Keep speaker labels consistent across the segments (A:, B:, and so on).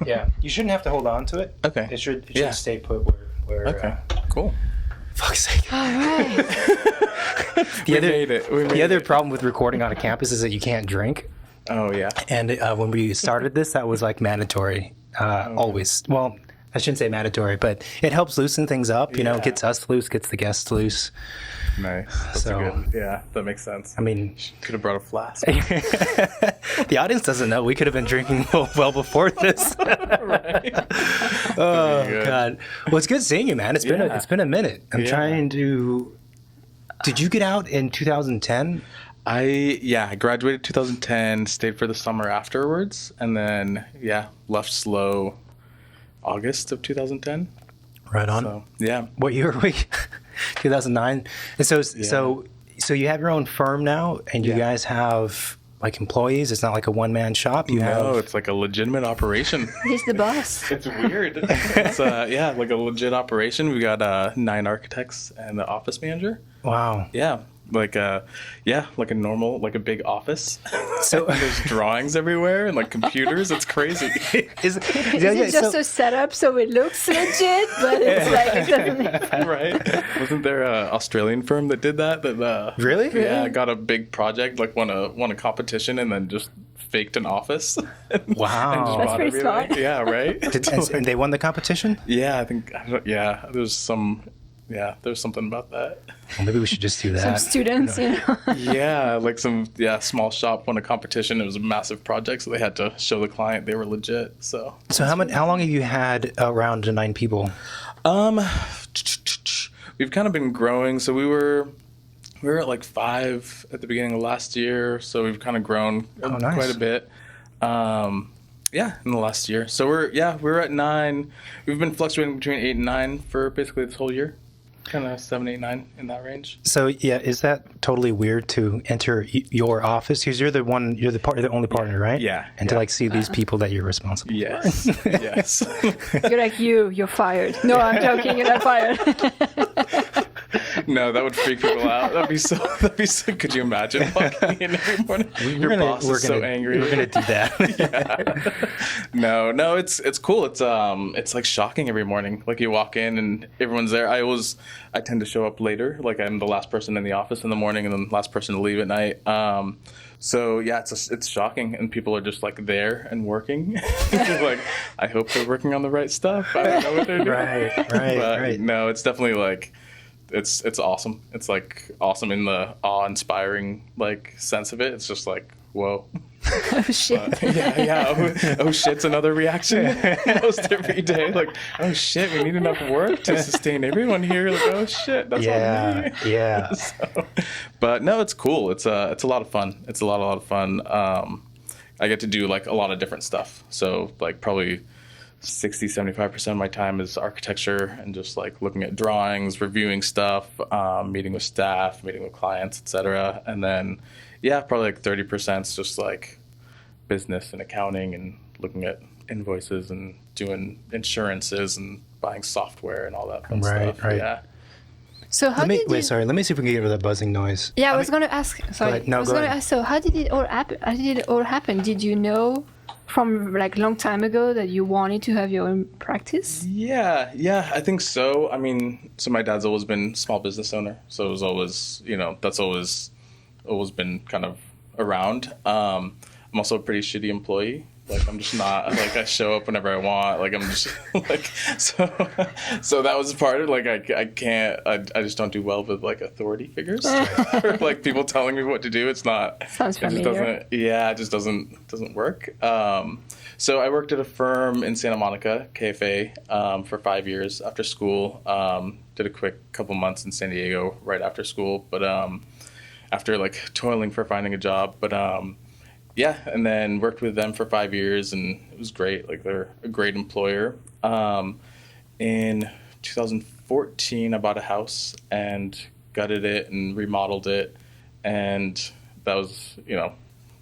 A: Yeah, you shouldn't have to hold on to it.
B: Okay.
A: It should stay put where
B: Okay. Cool.
A: fuck's sake.
C: All right.
A: The other problem with recording on a campus is that you can't drink.
B: Oh yeah.
A: And when we started this, that was like mandatory, always. Well, I shouldn't say mandatory, but it helps loosen things up. You know, gets us loose, gets the guests loose.
B: Nice. That's good. Yeah, that makes sense.
A: I mean,
B: Could have brought a flask.
A: the audience doesn't know. We could have been drinking well before this.
B: Right.
A: Oh God! Well, it's good seeing you, man. It's been a minute. I'm trying to. Did you get out in 2010?
B: I graduated 2010, stayed for the summer afterwards, and then left slow August of 2010.
A: Right on.
B: So yeah.
A: What year were we? 2009. And so you have your own firm now, and you guys have like employees. It's not like a one-man shop.
B: No, it's like a legitimate operation.
C: He's the boss.
B: It's weird. It's like a legit operation. We got 9 architects and the office manager.
A: Wow.
B: Yeah. Like a normal, like a big office.
A: So
B: there's drawings everywhere and like computers. It's crazy.
C: Is it just a setup so it looks legit, but it's like it doesn't.
B: Right? Wasn't there an Australian firm that did that?
A: Really?
B: Yeah, got a big project, like won a competition, and then just faked an office.
A: Wow.
C: That's pretty smart.
B: Yeah, right.
A: And they won the competition?
B: Yeah, I think. There's something about that.
A: Well, maybe we should just do that.
C: Some students, you know.
B: Yeah, like small shop won a competition. It was a massive project, so they had to show the client they were legit. So
A: how long have you had around 9 people?
B: We've kind of been growing. So we were at like 5 at the beginning of last year. So we've kind of grown quite a bit. In the last year. So we're at 9. We've been fluctuating between 8 and 9 for basically this whole year. Kind of 7, 8, 9 in that range.
A: So is that totally weird to enter your office? Because you're the only partner, right?
B: Yeah.
A: And to like see these people that you're responsible for.
B: Yes. Yes.
C: You're like, you're fired. No, I'm joking, you're not fired.
B: No, that would freak people out. That'd be so. Could you imagine walking in every morning? Your boss is so angry.
A: We're gonna do that.
B: No, it's cool. It's like shocking every morning. Like you walk in and everyone's there. I tend to show up later. Like I'm the last person in the office in the morning and then the last person to leave at night. So yeah, it's shocking, and people are just like there and working. Just like, I hope they're working on the right stuff. I don't know what they're doing. Right. No, it's definitely like. It's awesome. It's like awesome in the awe-inspiring like sense of it. It's just like, whoa.
C: Oh shit.
B: Oh shit's another reaction almost every day. Like, oh shit, we need enough work to sustain everyone here. Like, oh shit, that's all me.
A: Yeah.
B: But no, it's cool. It's a lot of fun. It's a lot of fun. I get to do like a lot of different stuff. So like probably 60-75% of my time is architecture and just like looking at drawings, reviewing stuff, meeting with staff, meeting with clients, etc. And then probably like 30% is just like business and accounting and looking at invoices and doing insurances and buying software and all that fun stuff.
A: Right.
B: Yeah.
C: So
A: let me see if we can get rid of that buzzing noise.
C: Yeah, I was going to ask. Sorry,
A: No,
C: I was going to ask. So how did it all happen? Did you know from like a long time ago that you wanted to have your own practice?
B: Yeah, I think so. I mean, so my dad's always been small business owner, so it was always, that's always been kind of around. I'm also a pretty shitty employee. Like I'm just not like I show up whenever I want. Like I'm just like so that was part of like I can't I just don't do well with like authority figures or like people telling me what to do. It's not.
C: Sounds familiar.
B: It just doesn't work. So I worked at a firm in Santa Monica, KFA, for 5 years after school. Did a quick couple months in San Diego right after school, but after like toiling for finding a job, but and then worked with them for 5 years, and it was great. Like they're a great employer. In 2014, I bought a house and gutted it and remodeled it, and that was a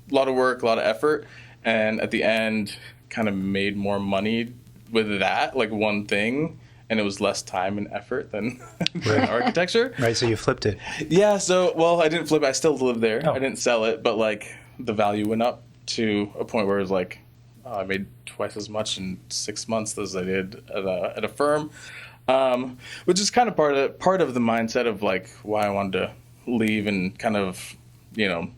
B: lot of work, a lot of effort, and at the end, kind of made more money with that, like one thing. And it was less time and effort than architecture.
A: Right, so you flipped it.
B: Yeah, I didn't flip it. I still live there.
A: Oh.
B: I didn't sell it, but like the value went up to a point where it was like, I made twice as much in 6 months as I did at a firm, which is kind of part of the mindset of like why I wanted to leave and kind of,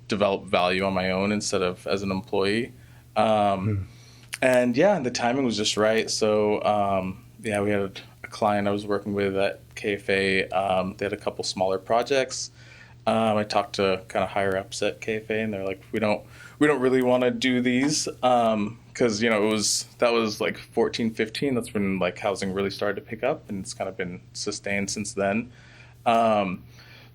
B: develop value on my own instead of as an employee. And the timing was just right. So we had a client I was working with at KFA. They had a couple smaller projects. I talked to kind of higher ups at KFA, and they're like, we don't really want to do these because that was like 14, 15. That's when like housing really started to pick up, and it's kind of been sustained since then.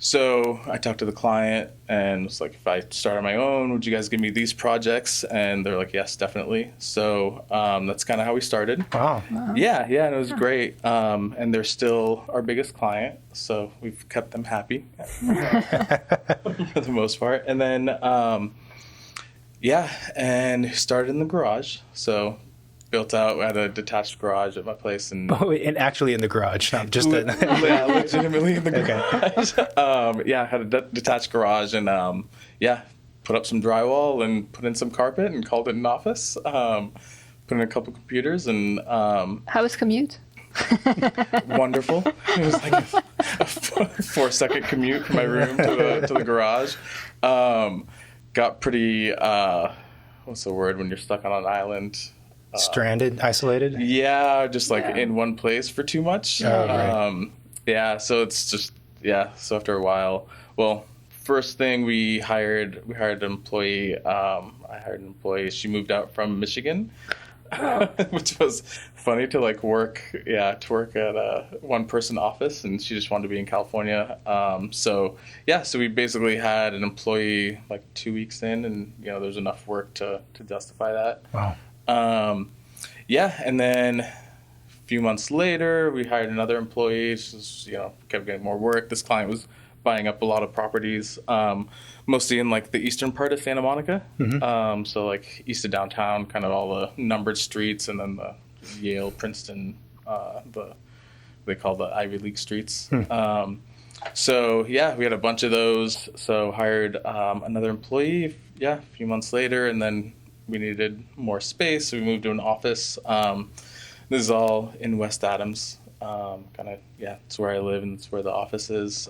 B: So I talked to the client and was like, if I start on my own, would you guys give me these projects? And they're like, yes, definitely. So that's kind of how we started.
A: Wow.
B: Yeah, and it was great. And they're still our biggest client, so we've kept them happy for the most part. And then, and started in the garage. So built out, had a detached garage at my place. And
A: actually in the garage, not just
B: legitimately in the garage. Had a detached garage and, put up some drywall and put in some carpet and called it an office. Put in a couple computers and...
C: How was commute?
B: Wonderful. It was like a 4-second commute from my room to the garage. Got pretty, what's the word when you're stuck on an island?
A: Stranded, isolated?
B: Yeah, just like in one place for too much.
A: Right.
B: So it's just, so after a while, first thing we hired an employee. I hired an employee. She moved out from Michigan, which was funny to work at a one-person office, and she just wanted to be in California. So we basically had an employee like 2 weeks in, and there's enough work to justify that.
A: Wow.
B: And then a few months later, we hired another employee. Just, kept getting more work. This client was buying up a lot of properties, mostly in like the eastern part of Santa Monica.
A: Mm-hmm.
B: So like east of downtown, kind of all the numbered streets, and then the Yale, Princeton, they call the Ivy League streets. So we had a bunch of those. So hired another employee. A few months later, and then we needed more space, so we moved to an office. This is all in West Adams. It's where I live, and it's where the office is.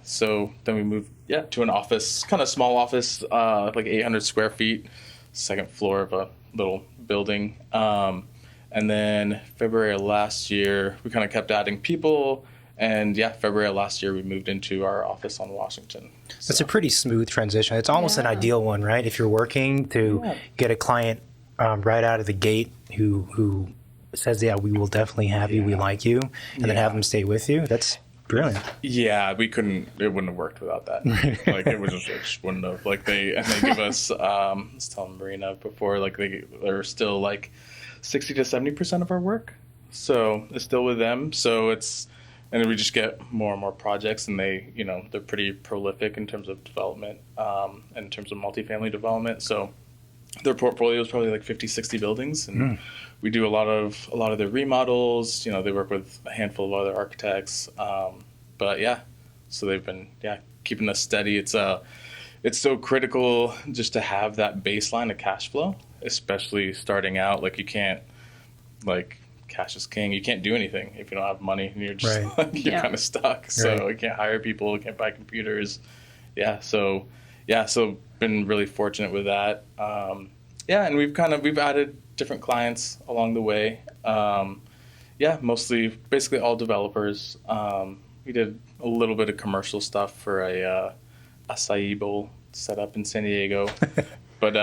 B: So then we moved, to an office, kind of small office, like 800 square feet, second floor of a little building. And then February of last year, we kind of kept adding people. And February of last year, we moved into our office on Washington.
A: That's a pretty smooth transition. It's almost an ideal one, right? If you're working to get a client right out of the gate who says, we will definitely have you, we like you, and then have them stay with you. That's brilliant.
B: Yeah, it wouldn't have worked without that. It just wouldn't have. They give us, I was telling Marina before, they're still 60 to 70% of our work. So it's still with them. So and then we just get more and more projects, and they're pretty prolific in terms of development, and in terms of multifamily development. So their portfolio is probably 50, 60 buildings, and we do a lot of their remodels. They work with a handful of other architects, so they've been keeping us steady. It's so critical just to have that baseline of cash flow, especially starting out. You can't cash is king. You can't do anything if you don't have money, and you're just kind of stuck. So you can't hire people, you can't buy computers. So been really fortunate with that. And we've added different clients along the way. Mostly basically all developers. We did a little bit of commercial stuff for a acai bowl set up in San Diego. But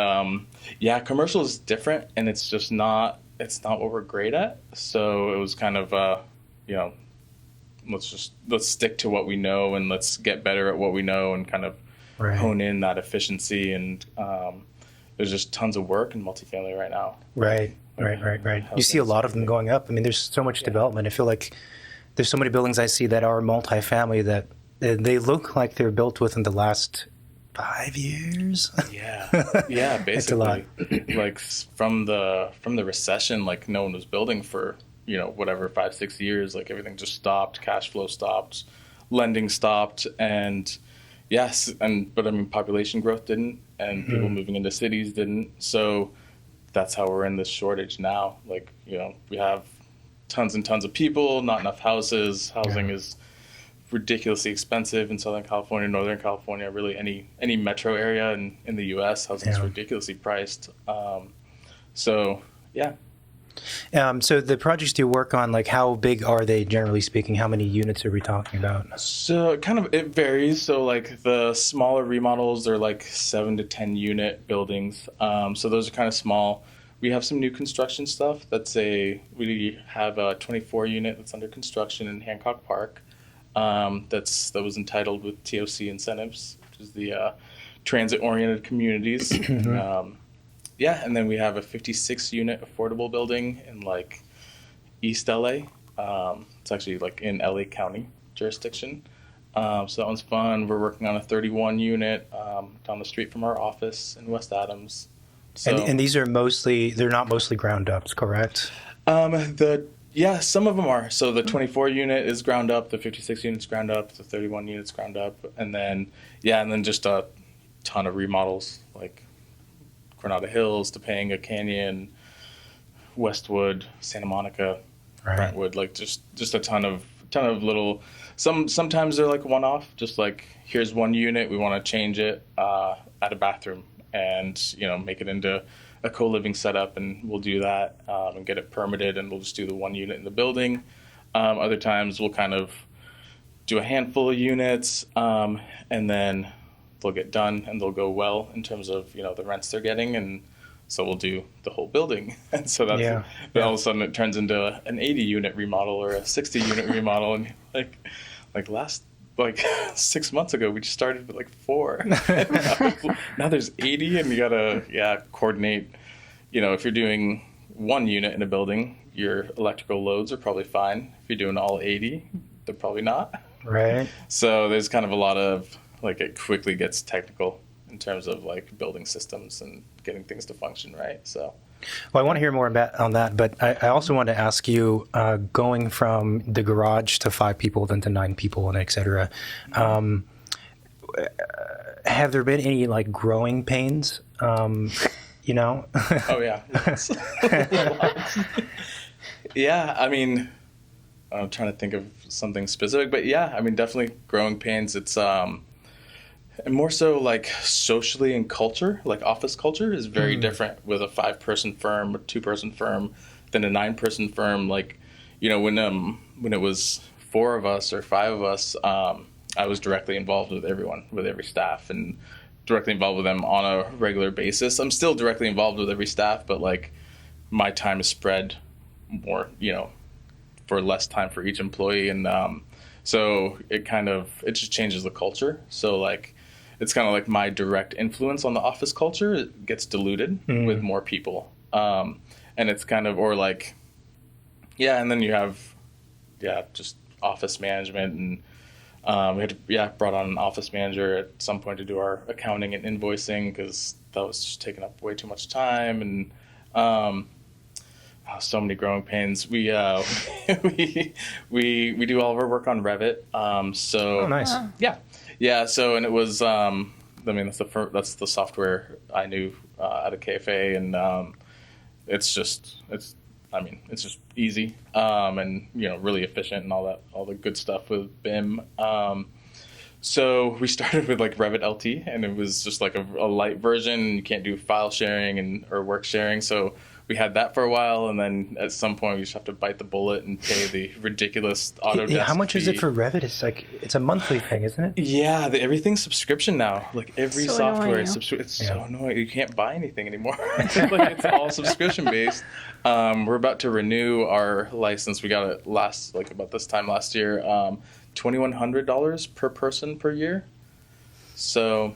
B: commercial is different, and it's just not what we're great at. So it was kind of let's stick to what we know, and let's get better at what we know, and kind of hone in that efficiency. And there's just tons of work in multifamily right now.
A: Right. You see a lot of them going up. I mean, there's so much development. I feel like there's so many buildings I see that are multifamily that they look like they're built within the last 5 years.
B: Basically.
A: It's a lot.
B: From the recession, no one was building for 5-6 years. Everything just stopped, cash flow stopped, lending stopped, and but population growth didn't, and people moving into cities didn't. So that's how we're in this shortage now. Like, we have tons and tons of people, not enough houses. Housing is ridiculously expensive in Southern California, Northern California, really any metro area in the U.S. Housing is ridiculously priced. So So it varies. So like the smaller remodels, they're like 7 to 10 unit buildings. So those are kind of small. We have some new construction stuff. We have a 24 unit that's under construction in Hancock Park. That was entitled with TOC incentives, which is the transit-oriented communities. And then we have a 56 unit affordable building in like East LA. It's actually like in LA County jurisdiction. So that one's fun. We're working on a 31 unit down the street from our office in West Adams. So,
A: and these are they're not mostly ground ups, correct?
B: Some of them are. So the 24 unit is ground up, the 56 units ground up, the 31 units ground up, and then just a ton of remodels like Coronado Hills, Topanga Canyon, Westwood, Santa Monica, Brentwood, like just a ton of little. Sometimes they're like one off, just like here's one unit, we want to change it, add a bathroom, and make it into a co-living setup, and we'll do that and get it permitted, and we'll just do the one unit in the building. Other times we'll kind of do a handful of units, and then they'll get done and they'll go well in terms of the rents they're getting, and so we'll do the whole building. And so that's then all of a sudden it turns into an 80 unit remodel or a 60 unit remodel, and like 6 months ago we just started with like 4. now there's 80, and you gotta coordinate. If you're doing one unit in a building, your electrical loads are probably fine. If you're doing all 80, they're probably not.
A: Right.
B: So there's kind of a lot of it quickly gets technical in terms of like building systems and getting things to function right. So,
A: well, I want to hear more on that, but I also want to ask you, going from the garage to 5 people, then to 9 people, and et cetera, have there been any like growing pains?
B: Oh yeah. Yeah, I mean, I'm trying to think of something specific, but yeah, I mean, definitely growing pains. It's and more so like socially and culture, like office culture is very different with a 5-person firm or 2-person firm than a 9-person firm. Like, when it was 4 of us or 5 of us, I was directly involved with everyone, with every staff, and directly involved with them on a regular basis. I'm still directly involved with every staff, but like my time is spread more, for less time for each employee. And so it just changes the culture. So like, it's kind of like my direct influence on the office culture, it gets diluted with more people. And it's kind of, or like, and then you have, just office management, and we had to, brought on an office manager at some point to do our accounting and invoicing, because that was just taking up way too much time. And so many growing pains. We we do all of our work on Revit. So
A: oh, nice.
B: Yeah. So, and it was that's the software I knew out of KFA, and it's just easy, and really efficient and all the good stuff with BIM. So we started with like Revit LT, and it was just like a light version. You can't do file sharing or work sharing, so we had that for a while, and then at some point we just have to bite the bullet and pay the ridiculous Autodesk
A: how much
B: fee.
A: is it for Revit? It's a monthly thing, isn't it?
B: Yeah, everything's subscription now. Like every
C: So
B: software
C: annoying.
B: is it's so annoying. You can't buy anything anymore. It's all subscription based. We're about to renew our license. We got it about this time last year. $2,100 per person per year. So,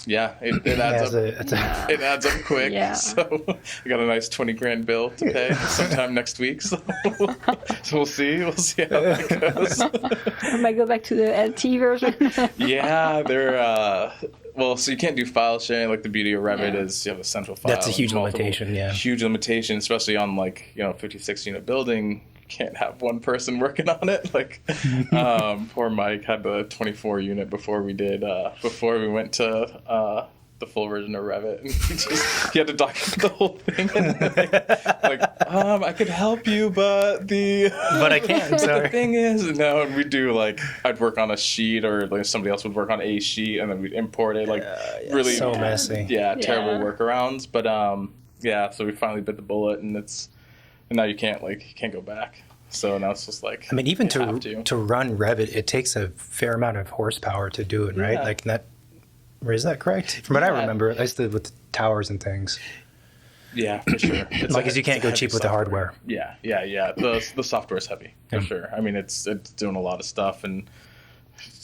B: yeah, it adds up. It adds up quick.
C: Yeah.
B: So I got a nice $20,000 bill to pay sometime next week. So we'll see. We'll see how that goes.
C: I might go back to the LT version.
B: Yeah, they're so you can't do file sharing. Like the beauty of Revit is you have a central file.
A: That's a huge limitation. Yeah,
B: huge limitation, especially on 56 unit building. Can't have one person working on it. Like poor Mike had the 24 unit before we went to the full version of Revit, and he had to document the whole thing. And I could help you, but
A: I can't. Sorry.
B: The thing is, no, and we'd do like I'd work on a sheet, or like somebody else would work on a sheet, and then we'd import it. Like really
A: so messy.
B: Yeah, terrible workarounds. But so we finally bit the bullet, and now you can't go back. So now it's just like,
A: I mean, even to run Revit, it takes a fair amount of horsepower to do it, right?
B: Yeah.
A: Like that, or is that correct? From what I remember, I used to with the towers and things.
B: Yeah, for sure.
A: Because you can't go cheap with the hardware.
B: Yeah. The software's heavy, for sure. I mean, it's doing a lot of stuff, and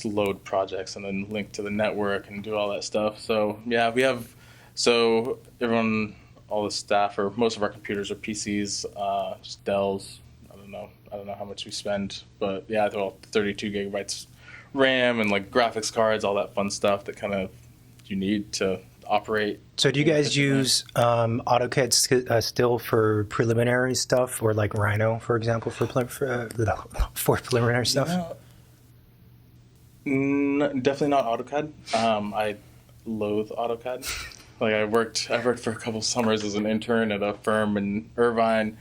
B: load projects and then link to the network and do all that stuff. So yeah, everyone, all the staff, or most of our computers are PCs, just Dells. I don't know how much we spend, but yeah, they're all 32 gigabytes RAM and like graphics cards, all that fun stuff that kind of you need to operate.
A: So do you guys use AutoCAD still for preliminary stuff, or like Rhino, for example, for preliminary stuff?
B: Definitely not AutoCAD. I loathe AutoCAD. Like I worked for a couple summers as an intern at a firm in Irvine.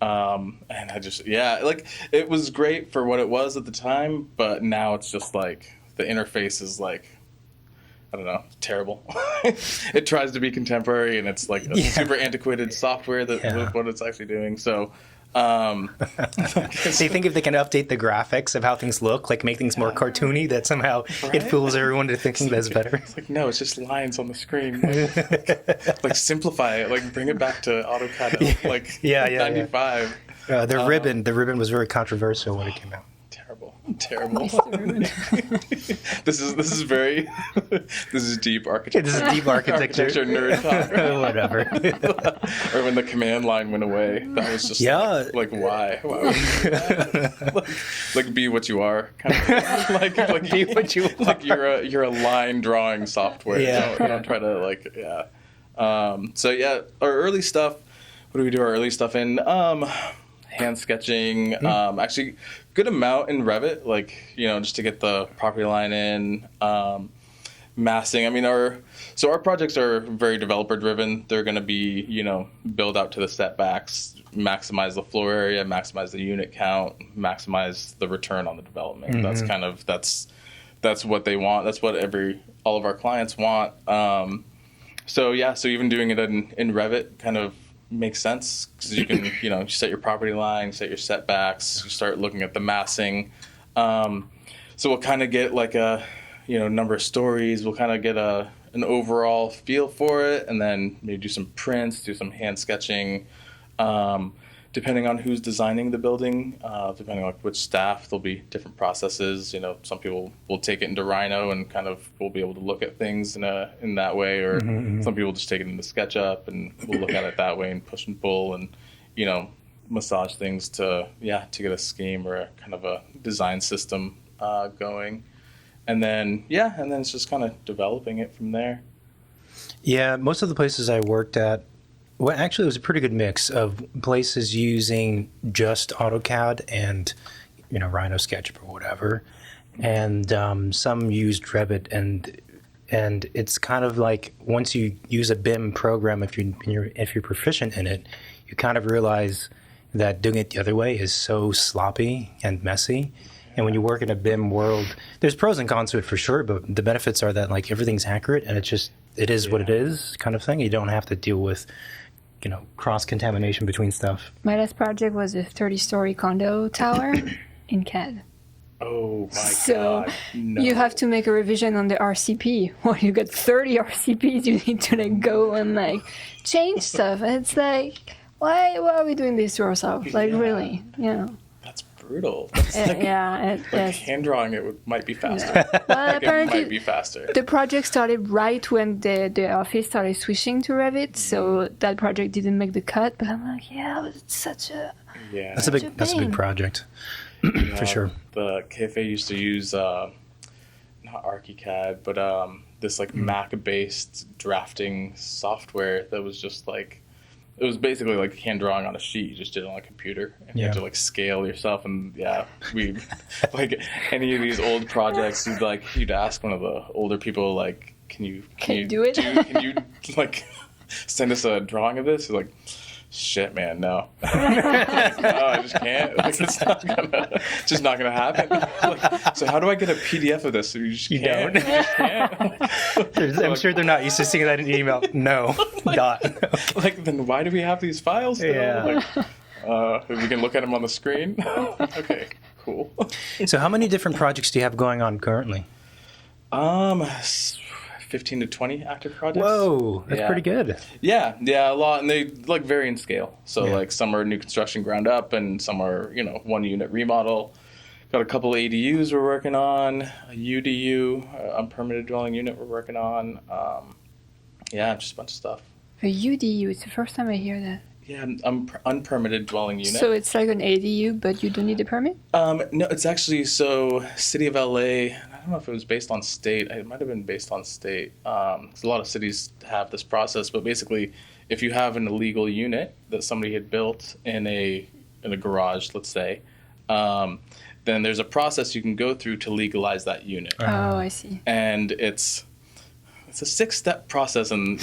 B: And I just, it was great for what it was at the time, but now it's just like the interface is like, I don't know, terrible. It tries to be contemporary, and it's like a super antiquated software with what it's actually doing. So,
A: they think if they can update the graphics of how things look, like make things more cartoony, that somehow it fools everyone to thinking that's better.
B: It's like, no, it's just lines on the screen. Like simplify it, like bring it back to AutoCAD, 95.
A: The ribbon was very controversial when it came out.
B: Terrible. This is very this is deep architecture.
A: This is deep architecture
B: nerd talk.
A: Whatever.
B: Or when the command line went away, that was just like why would you do that? Like be what you are, kind of like
A: be what you are.
B: Like you're a line drawing software. Don't try to our early stuff. What do we do our early stuff in? Hand sketching, actually good amount in Revit, just to get the property line in, massing. I mean, our projects are very developer driven. They're going to be, build out to the setbacks, maximize the floor area, maximize the unit count, maximize the return on the development. That's what they want. That's what all of our clients want. So even doing it in Revit kind of makes sense, because you can you set your property line, set your setbacks, you start looking at the massing. So we'll kind of get like a number of stories, we'll kind of get an overall feel for it, and then maybe do some prints, do some hand sketching, depending on who's designing the building, depending on which staff. There'll be different processes. Some people will take it into Rhino and kind of will be able to look at things in that way, or some people just take it into SketchUp and we'll look at it that way and push and pull and massage things to get a scheme or a kind of a design system going, and then it's just kind of developing it from there.
A: Yeah, most of the places I worked at, well, actually, it was a pretty good mix of places using just AutoCAD and, Rhino, SketchUp, or whatever, and some used Revit, and it's kind of like once you use a BIM program, if you're proficient in it, you kind of realize that doing it the other way is so sloppy and messy. And when you work in a BIM world, there's pros and cons to it for sure, but the benefits are that like everything's accurate and it is what it is kind of thing. You don't have to deal with cross-contamination between stuff.
C: My last project was a 30-story condo tower in CAD.
B: Oh my
C: God.
B: No.
C: You have to make a revision on the RCP. Well, you got 30 RCPs, you need to go and change stuff. And it's like, why are we doing this to ourselves? Really,
B: That's brutal. That's hand drawing it might be faster.
C: Well, apparently
B: it might be faster.
C: The project started right when the office started switching to Revit, so that project didn't make the cut. But I'm like, it's such a
A: that's a big project for sure.
B: The KFA used to use not ArchiCAD, but this Mac-based drafting software that was just it was basically like hand drawing on a sheet. You just did it on a computer, and you had to scale yourself. And we any of these old projects, you'd ask one of the older people can you
C: do it?
B: Can you like send us a drawing of this? He's like, shit, man, no. No, I just can't. Like, it's just not gonna happen. Like, so how do I get a PDF of this? You just can't.
A: don't.
B: You just can't.
A: I'm sure they're not used to seeing that in an email. No. Dot.
B: Like, then why do we have these files still?
A: Yeah.
B: Like, we can look at them on the screen. Okay, cool.
A: So how many different projects do you have going on currently?
B: 15 to 20 active projects.
A: Whoa, that's pretty good.
B: Yeah, a lot, and they like vary in scale. So
A: Yeah.
B: like some are new construction ground up, and some are one unit remodel. Got a couple of ADUs we're working on, a UDU, unpermitted dwelling unit we're working on. Just a bunch of stuff.
C: A UDU, it's the first time I hear that.
B: Yeah, unpermitted dwelling unit.
C: So it's like an ADU, but you don't need a permit?
B: No, it's actually City of LA. I don't know if it was based on state. It might have been based on state. 'Cause a lot of cities have this process, but basically, if you have an illegal unit that somebody had built in a garage, let's say, then there's a process you can go through to legalize that unit.
C: Oh, I see.
B: And it's a 6-step process, and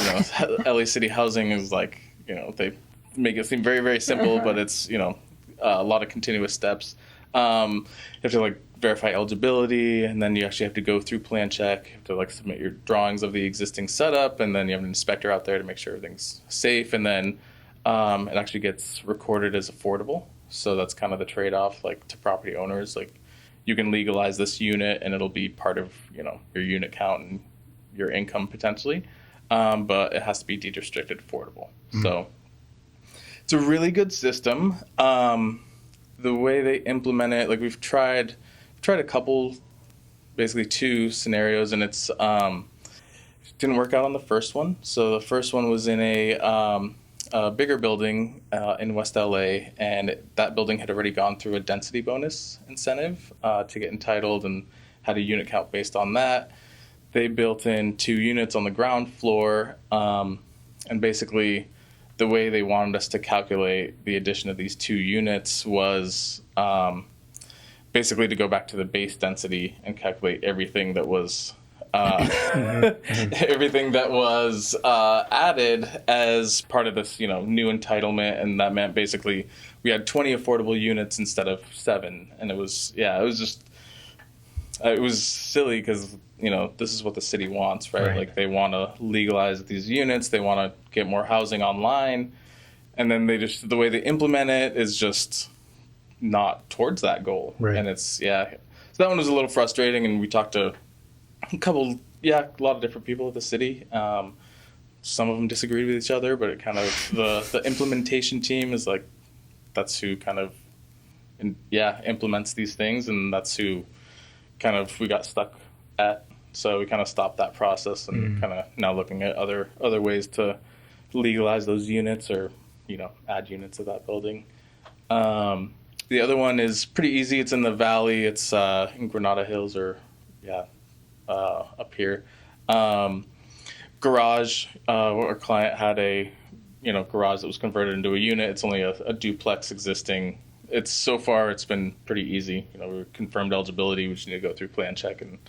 B: LA City Housing is like they make it seem very, very simple, but it's a lot of continuous steps. You have to verify eligibility, and then you actually have to go through plan check. You have to submit your drawings of the existing setup, and then you have an inspector out there to make sure everything's safe, and then it actually gets recorded as affordable. So that's kind of the trade-off to property owners. You can legalize this unit, and it'll be part of your unit count and your income potentially, but it has to be deed restricted affordable. Mm-hmm. So it's a really good system. The way they implement it, we've tried a couple, basically 2 scenarios, and it's didn't work out on the first one. So the first one was in a bigger building in West LA, and that building had already gone through a density bonus incentive to get entitled and had a unit count based on that. They built in 2 units on the ground floor, and basically the way they wanted us to calculate the addition of these 2 units was basically to go back to the base density and calculate everything that was everything that was added as part of this new entitlement. And that meant basically we had 20 affordable units instead of 7, and it was silly because this is what the city wants, right? They want to legalize these units, they want to get more housing online, and then the way they implement it is just not towards that goal. Right. And so that one was a little frustrating, and we talked to a lot of different people at the city. Some of them disagreed with each other, but it kind of the implementation team is that's who kind of implements these things, and that's who kind of we got stuck at. So we kind of stopped that process and kind of now looking at other ways to legalize those units or add units to that building. The other one is pretty easy. It's in the valley. It's in Granada Hills up here. Garage. Our client had a garage that was converted into a unit. It's only a duplex existing. It's been pretty easy. We confirmed eligibility. We just need to go through plan check and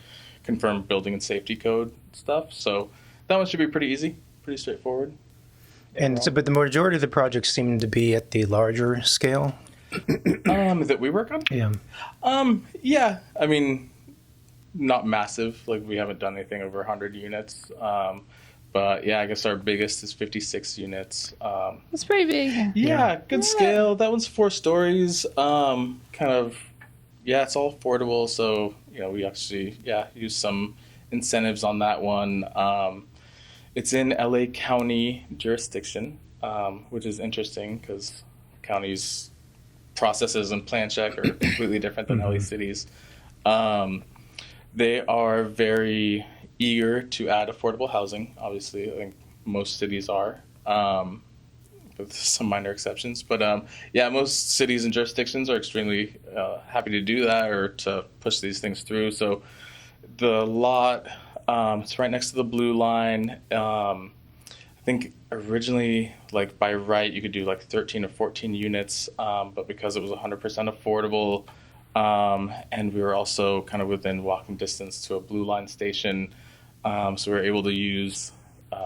B: confirm building and safety code stuff. So that one should be pretty easy, pretty straightforward.
A: But the majority of the projects seem to be at the larger scale.
B: That we work on?
A: Yeah.
B: I mean, not massive. We haven't done anything over 100 units. But I guess our biggest is 56 units.
C: That's pretty big.
B: Yeah, good scale. That one's 4 stories. It's all affordable. So, we actually, use some incentives on that one. It's in LA County jurisdiction, which is interesting because counties' processes and plan check are completely different than LA City's. They are very eager to add affordable housing. Obviously, I think most cities are, with some minor exceptions. But most cities and jurisdictions are extremely happy to do that or to push these things through. So the lot, it's right next to the blue line. I think originally, by right, you could do 13 or 14 units, but because it was 100% affordable, and we were also kind of within walking distance to a blue line station, So we're able to use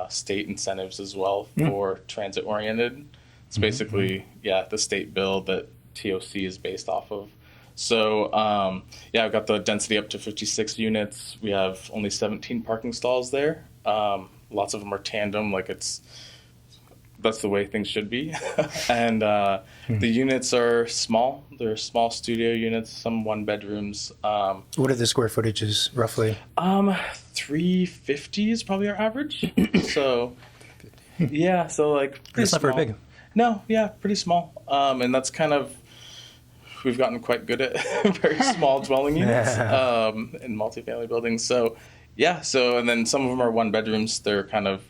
B: state incentives as well for transit-oriented. It's basically, the state bill that TOC is based off of. So, I've got the density up to 56 units. We have only 17 parking stalls there. Lots of them are tandem, that's the way things should be. And the units are small. They're small studio units, some 1 bedrooms.
A: What are the square footages roughly?
B: 350 is probably our average. So, so like pretty
A: That's not
B: small.
A: very big.
B: No, pretty small. And that's kind of, we've gotten quite good at very small dwelling units in multifamily buildings. So, and then some of them are 1 bedrooms. They're kind of,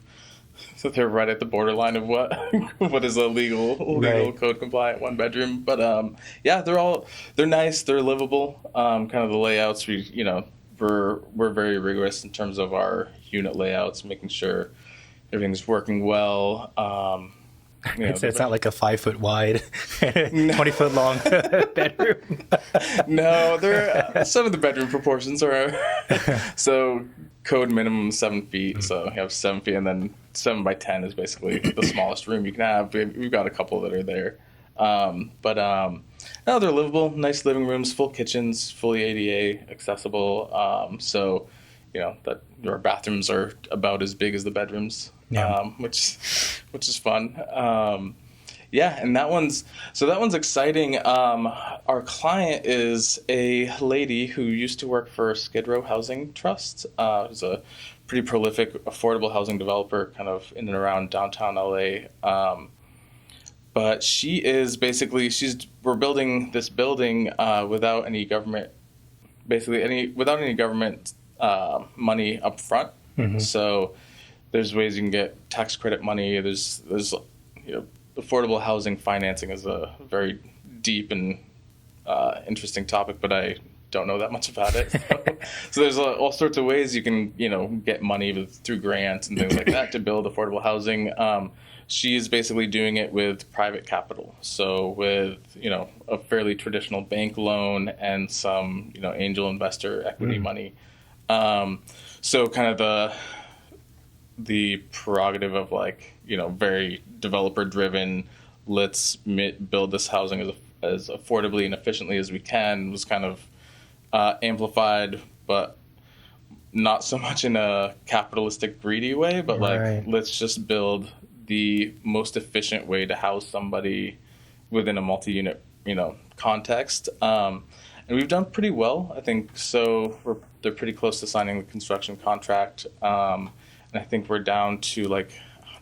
B: so they're right at the borderline of what is a legal code compliant 1 bedroom. But they're nice, they're livable. Kind of the layouts, we're very rigorous in terms of our unit layouts, making sure everything's working well.
A: It's not like a 5 foot wide, 20 foot long bedroom.
B: No, some of the bedroom proportions are so code minimum 7 feet. So you have 7 feet, and then 7 by 10 is basically the smallest room you can have. We've got a couple that are there, no, they're livable. Nice living rooms, full kitchens, fully ADA accessible. That our bathrooms are about as big as the bedrooms. Which is fun. And that one's exciting. Our client is a lady who used to work for Skid Row Housing Trust. Who's a pretty prolific affordable housing developer, kind of in and around downtown LA. But she is basically we're building this building without any government, without any government money up front. So there's ways you can get tax credit money. There's affordable housing financing is a very deep and interesting topic, but I don't know that much about it. So there's all sorts of ways you can get money through grants and things like that to build affordable housing. She's basically doing it with private capital, so with a fairly traditional bank loan and some angel investor equity money. So kind of the prerogative of very developer driven, let's build this housing as affordably and efficiently as we can was kind of amplified, but not so much in a capitalistic greedy way, but let's just build the most efficient way to house somebody within a multi-unit context. And we've done pretty well, I think. So they're pretty close to signing the construction contract. And I think we're down to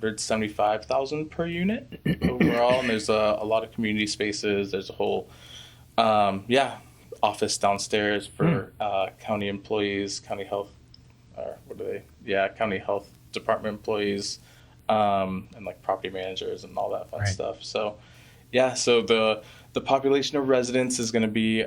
B: $175,000 per unit overall. And there's a lot of community spaces. There's a whole, office downstairs for county employees, county health, county health department employees, and property managers and all that fun stuff. So, so the population of residents is going to be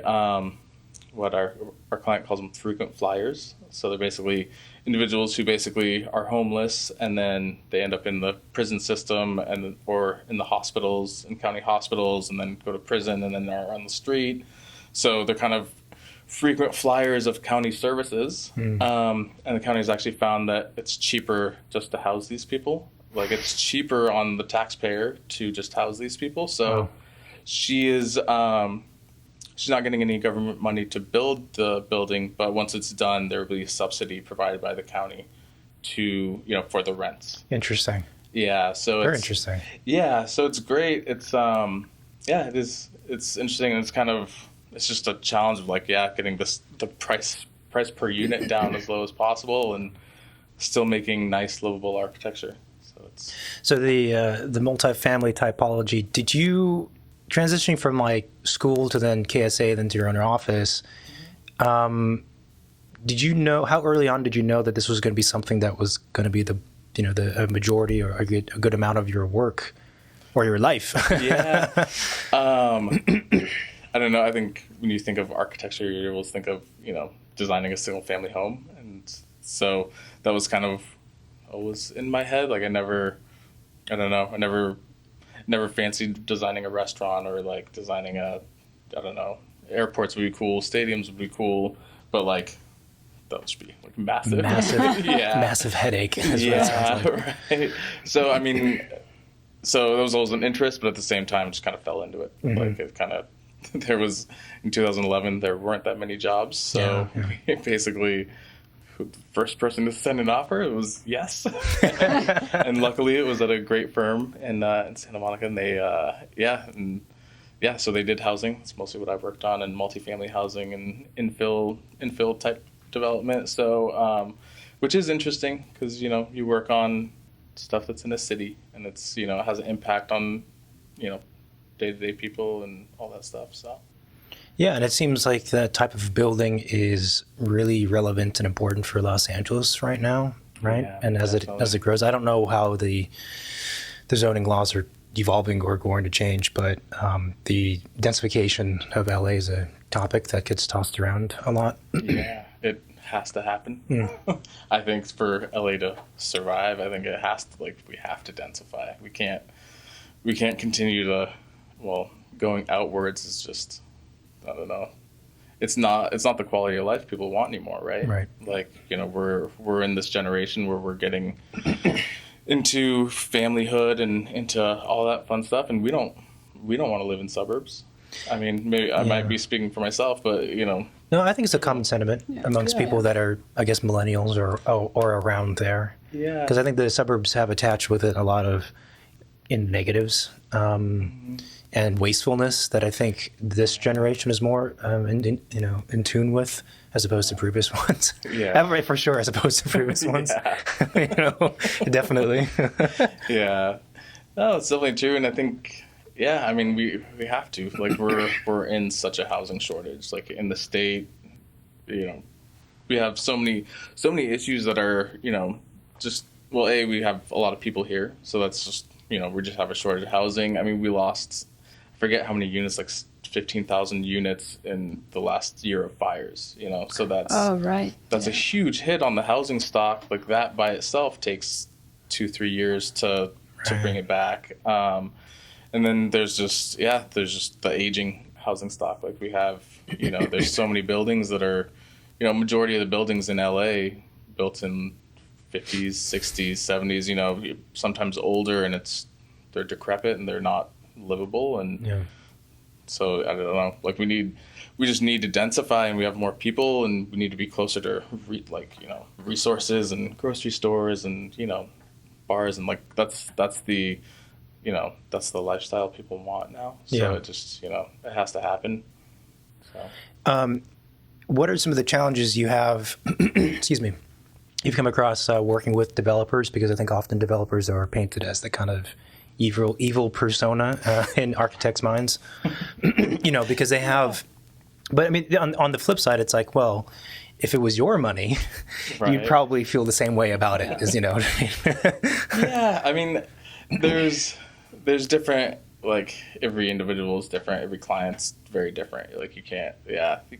B: what our client calls them frequent flyers. So they're basically individuals who basically are homeless, and then they end up in the prison system or in the hospitals, in county hospitals, and then go to prison, and then they're on the street. So they're kind of frequent flyers of county services. And the county has actually found that it's cheaper just to house these people. It's cheaper on the taxpayer to just house these people. So she is she's not getting any government money to build the building, but once it's done, there will be a subsidy provided by the county to for the rents.
A: Interesting.
B: Yeah, so
A: very interesting.
B: Yeah, so it's great. It's it is. It's interesting, and it's just a challenge of getting the price per unit down as low as possible, and still making nice livable architecture.
A: So the multifamily typology, did you transitioning from school to then KSA, then to your own office, did you know, how early on did you know that this was going to be something that was going to be the majority or a good amount of your work or your life?
B: I don't know. I think when you think of architecture, you're able to think of, designing a single family home. And so that was kind of always in my head. I never fancied designing a restaurant or designing airports would be cool, stadiums would be cool, but that would be like massive,
A: massive headache. Is what it sounds like.
B: Right. So I mean, so there was always an interest, but at the same time, just kind of fell into it. Like it kind of, there was in 2011 there weren't that many jobs, so basically. The first person to send an offer, it was yes, and luckily it was at a great firm in Santa Monica, and they so they did housing. It's mostly what I've worked on, and multifamily housing and infill type development. So, which is interesting because you work on stuff that's in a city, and it's has an impact on day-to-day people and all that stuff. So.
A: Yeah, and it seems like that type of building is really relevant and important for Los Angeles right now, right?
B: Yeah,
A: and as it grows, I don't know how the zoning laws are evolving or going to change, but the densification of LA is a topic that gets tossed around a lot.
B: Yeah, it has to happen. I think for LA to survive, I think it has to. We have to densify. We can't continue to. Well, going outwards is just. I don't know. It's not the quality of life people want anymore, right?
A: Right.
B: Like, we're in this generation where we're getting into familyhood and into all that fun stuff, and we don't want to live in suburbs. I mean, maybe I might be speaking for myself, but
A: No, I think it's a common sentiment amongst people that are, I guess, millennials or around there.
B: Yeah.
A: Because I think the suburbs have attached with it a lot of negatives. And wastefulness that I think this generation is more in tune with, as opposed to previous ones.
B: Yeah,
A: for sure, as opposed to previous ones. Definitely.
B: Yeah, no, it's definitely true, and I think I mean we have to we're in such a housing shortage, in the state. We have so many issues that are just we have a lot of people here, so that's just we just have a shortage of housing. I mean, we lost. Forget how many units, 15,000 units in the last year of fires, so that's a huge hit on the housing stock. That by itself takes 2-3 years to bring it back. And then there's just the aging housing stock. We have, there's so many buildings that are, majority of the buildings in LA built in 50s, 60s, 70s, sometimes older, and they're decrepit and they're not livable, and so I don't know. We just need to densify, and we have more people, and we need to be closer to resources and grocery stores and bars, and that's the that's the lifestyle people want now. So it just it has to happen. So.
A: What are some of the challenges you have? Excuse me. You've come across working with developers, because I think often developers are painted as the kind of evil persona in architects' minds, because they have. But I mean, on the flip side, it's like, well, if it was your money, you'd probably feel the same way about it, as what I mean.
B: Yeah, I mean, there's different. Every individual is different. Every client's very different. You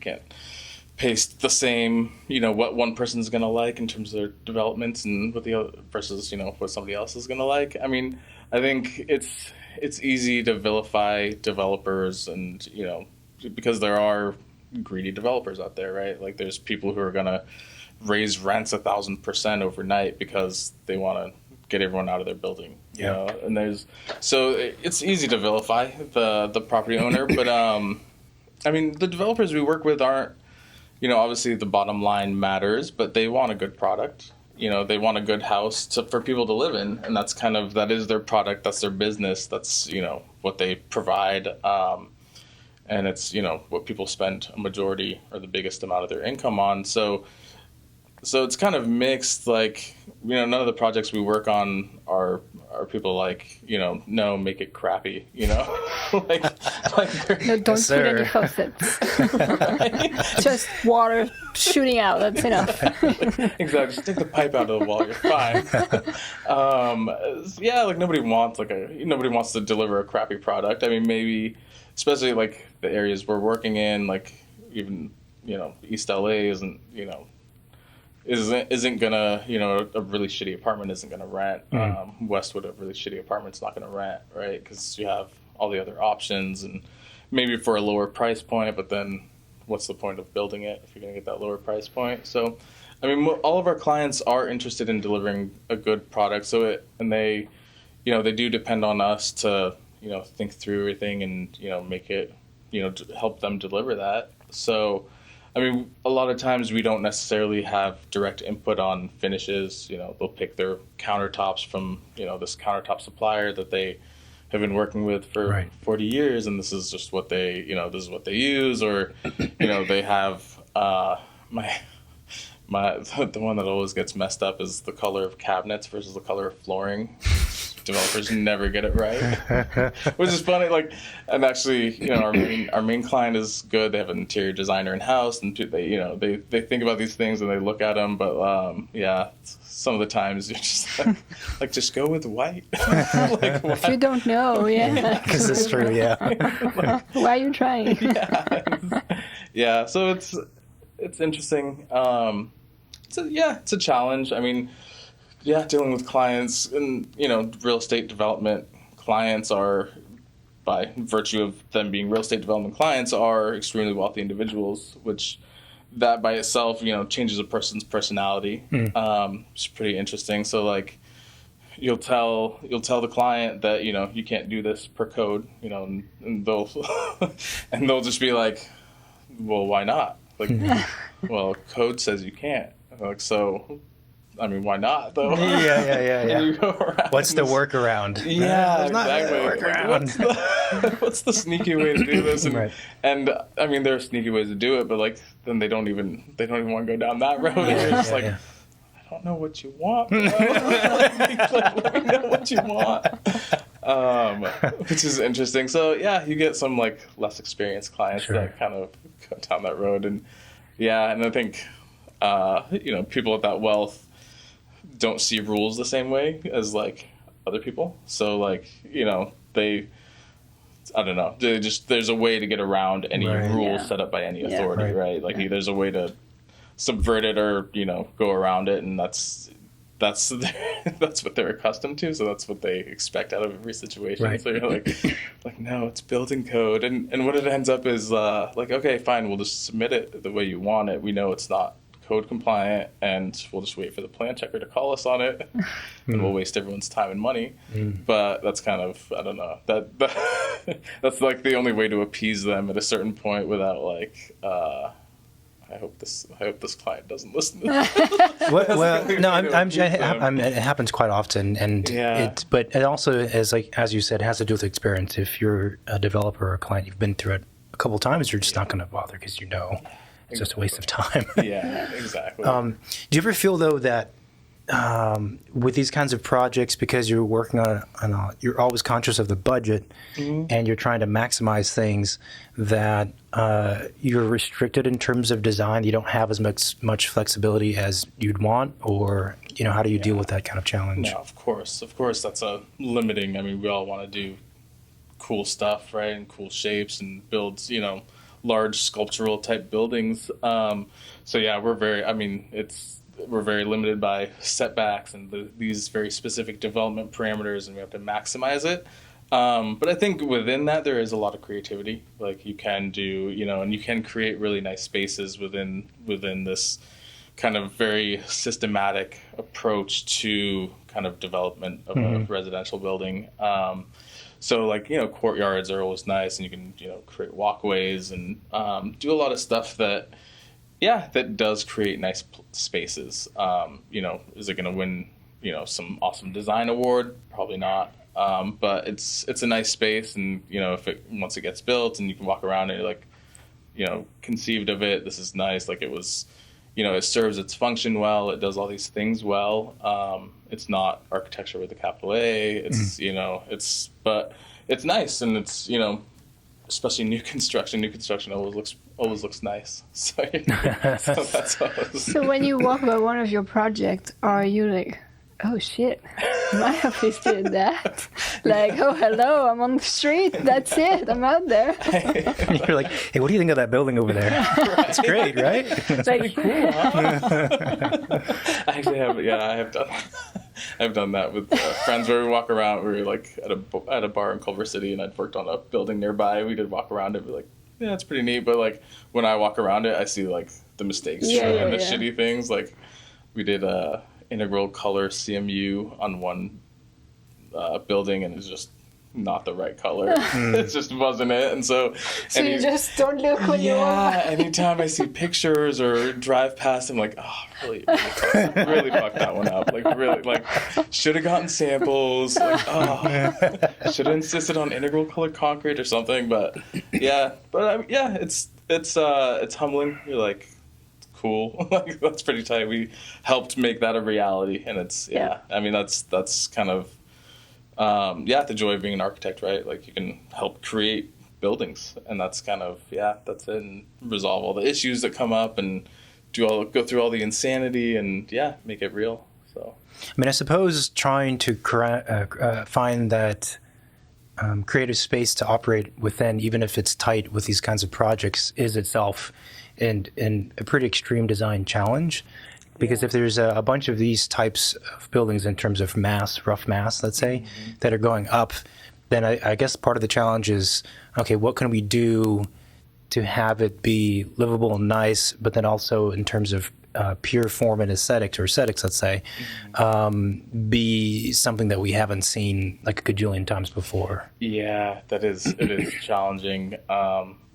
B: can't paste the same, what one person's going to like in terms of their developments and what the other versus, what somebody else is going to like. I mean, I think it's easy to vilify developers and, because there are greedy developers out there, right? There's people who are going to raise rents 1,000% overnight because they want to get everyone out of their building, you know? And so it's easy to vilify the property owner, but, I mean, the developers we work with aren't, obviously the bottom line matters, but they want a good product. They want a good house for people to live in, and that is their product. That's their business. That's, what they provide. And it's, what people spend a majority or the biggest amount of their income on. So it's kind of mixed. None of the projects we work on are people no, make it crappy,
C: No, don't put any faucets. Just water shooting out. That's enough.
B: Exactly. Just take the pipe out of the wall. You're fine. Nobody wants to deliver a crappy product. I mean, maybe, especially the areas we're working in, even East LA isn't gonna, a really shitty apartment isn't gonna rent. Westwood, a really shitty apartment's not gonna rent, right? Because you have all the other options, and maybe for a lower price point, but then what's the point of building it if you're going to get that lower price point? So, I mean, all of our clients are interested in delivering a good product. And they, they do depend on us to, think through everything and, make it, help them deliver that. So, I mean, a lot of times we don't necessarily have direct input on finishes. They'll pick their countertops from, this countertop supplier that they have been working with for 40 years, and this is just what they, this is what they use, or, they have the one that always gets messed up is the color of cabinets versus the color of flooring. Developers never get it right, which is funny. Like, and actually, our main client is good. They have an interior designer in house, and they think about these things and they look at them. But some of the times you're just like just go with white. Like,
C: if you don't know,
A: because it's true. Yeah.
C: Why are you trying?
B: Yeah. So it's interesting. It's a challenge. I mean. Yeah, dealing with clients and, real estate development clients are, by virtue of them being real estate development clients, are extremely wealthy individuals, which that by itself, changes a person's personality. It's pretty interesting. So like you'll tell the client that, you can't do this per code, and they'll and they'll just be like, well, why not? Like, well, code says you can't. Like, so I mean, why not, though?
A: Yeah.
B: You go around
A: What's the workaround?
B: Yeah,
A: exactly.
B: Like, what's the sneaky way to do this? And I mean, there are sneaky ways to do it, but like, then they don't even want to go down that road. You're just like, I don't know what you want. Let me know what you want. Which is interesting. So yeah, you get some like less experienced clients that kind of go down that road, and I think people with that wealth don't see rules the same way as like other people. So like, I don't know. There's a way to get around any rules set up by any authority, right? Like there's a way to subvert it or, go around it, and that's what they're accustomed to. So that's what they expect out of every situation. Right. So you're like, no, it's building code. And what it ends up is like, okay, fine, we'll just submit it the way you want it. We know it's not code compliant, and we'll just wait for the plan checker to call us on it, and we'll waste everyone's time and money. But that's kind of, I don't know, that's like the only way to appease them at a certain point without like, I hope this client doesn't listen to this.
A: Well, no, it happens quite often, and but it also, as you said, has to do with experience. If you're a developer or a client, you've been through it a couple times, you're just not going to bother because it's just a waste of time.
B: Yeah, exactly.
A: Do you ever feel, though, that with these kinds of projects, because you're working on you're always conscious of the budget, and you're trying to maximize things, that you're restricted in terms of design? You don't have as much flexibility as you'd want, or how do you deal with that kind of challenge?
B: No, of course, that's a limiting. I mean, we all want to do cool stuff, right, and cool shapes and builds, large sculptural type buildings. So yeah, we're very limited by setbacks and these very specific development parameters, and we have to maximize it. But I think within that there is a lot of creativity. Like you can do, and you can create really nice spaces within this kind of very systematic approach to kind of development of a residential building. So like, courtyards are always nice, and you can, create walkways and do a lot of stuff that does create nice spaces. Is it going to win, some awesome design award? Probably not. But it's a nice space, and, once it gets built and you can walk around and you're like, conceived of it, this is nice. Like it was, it serves its function well. It does all these things well. It's not architecture with a capital A. It's, but it's nice, and it's, especially new construction. New construction always looks nice. So, that's always...
C: So when you walk by one of your projects, are you like, oh shit, my office did that? Like, oh hello, I'm on the street. That's it. I'm out there.
A: You're like, hey, what do you think of that building over there?
B: Right.
A: It's great, right?
C: It's like,
B: cool. Huh? I actually have. Yeah, I have done. I've done that with friends where we walk around. We were like at a bar in Culver City, and I'd worked on a building nearby. We did walk around and be like, yeah, it's pretty neat. But like when I walk around it, I see like the mistakes and the shitty things. Like we did a integral color CMU on one building, and it's just not the right color. It just wasn't it. And so
C: you just don't look when you walk.
B: Anytime I see pictures or drive past, I'm like, oh, really fucked that one up. Like really, like should have gotten samples. Like, oh, should have insisted on integral color concrete or something. But it's humbling. You're like, cool. Like that's pretty tight. We helped make that a reality, and it's I mean that's kind of the joy of being an architect, right? Like you can help create buildings, and that's kind of that's it, and resolve all the issues that come up, and go through all the insanity, and make it real. So
A: I mean, I suppose trying to find that creative space to operate within, even if it's tight with these kinds of projects, is itself and a pretty extreme design challenge. Because if there's a bunch of these types of buildings in terms of rough mass, let's say, that are going up, then I guess part of the challenge is, okay, what can we do to have it be livable and nice, but then also in terms of pure form and aesthetics, let's say, be something that we haven't seen like a gajillion times before.
B: Yeah, it is challenging.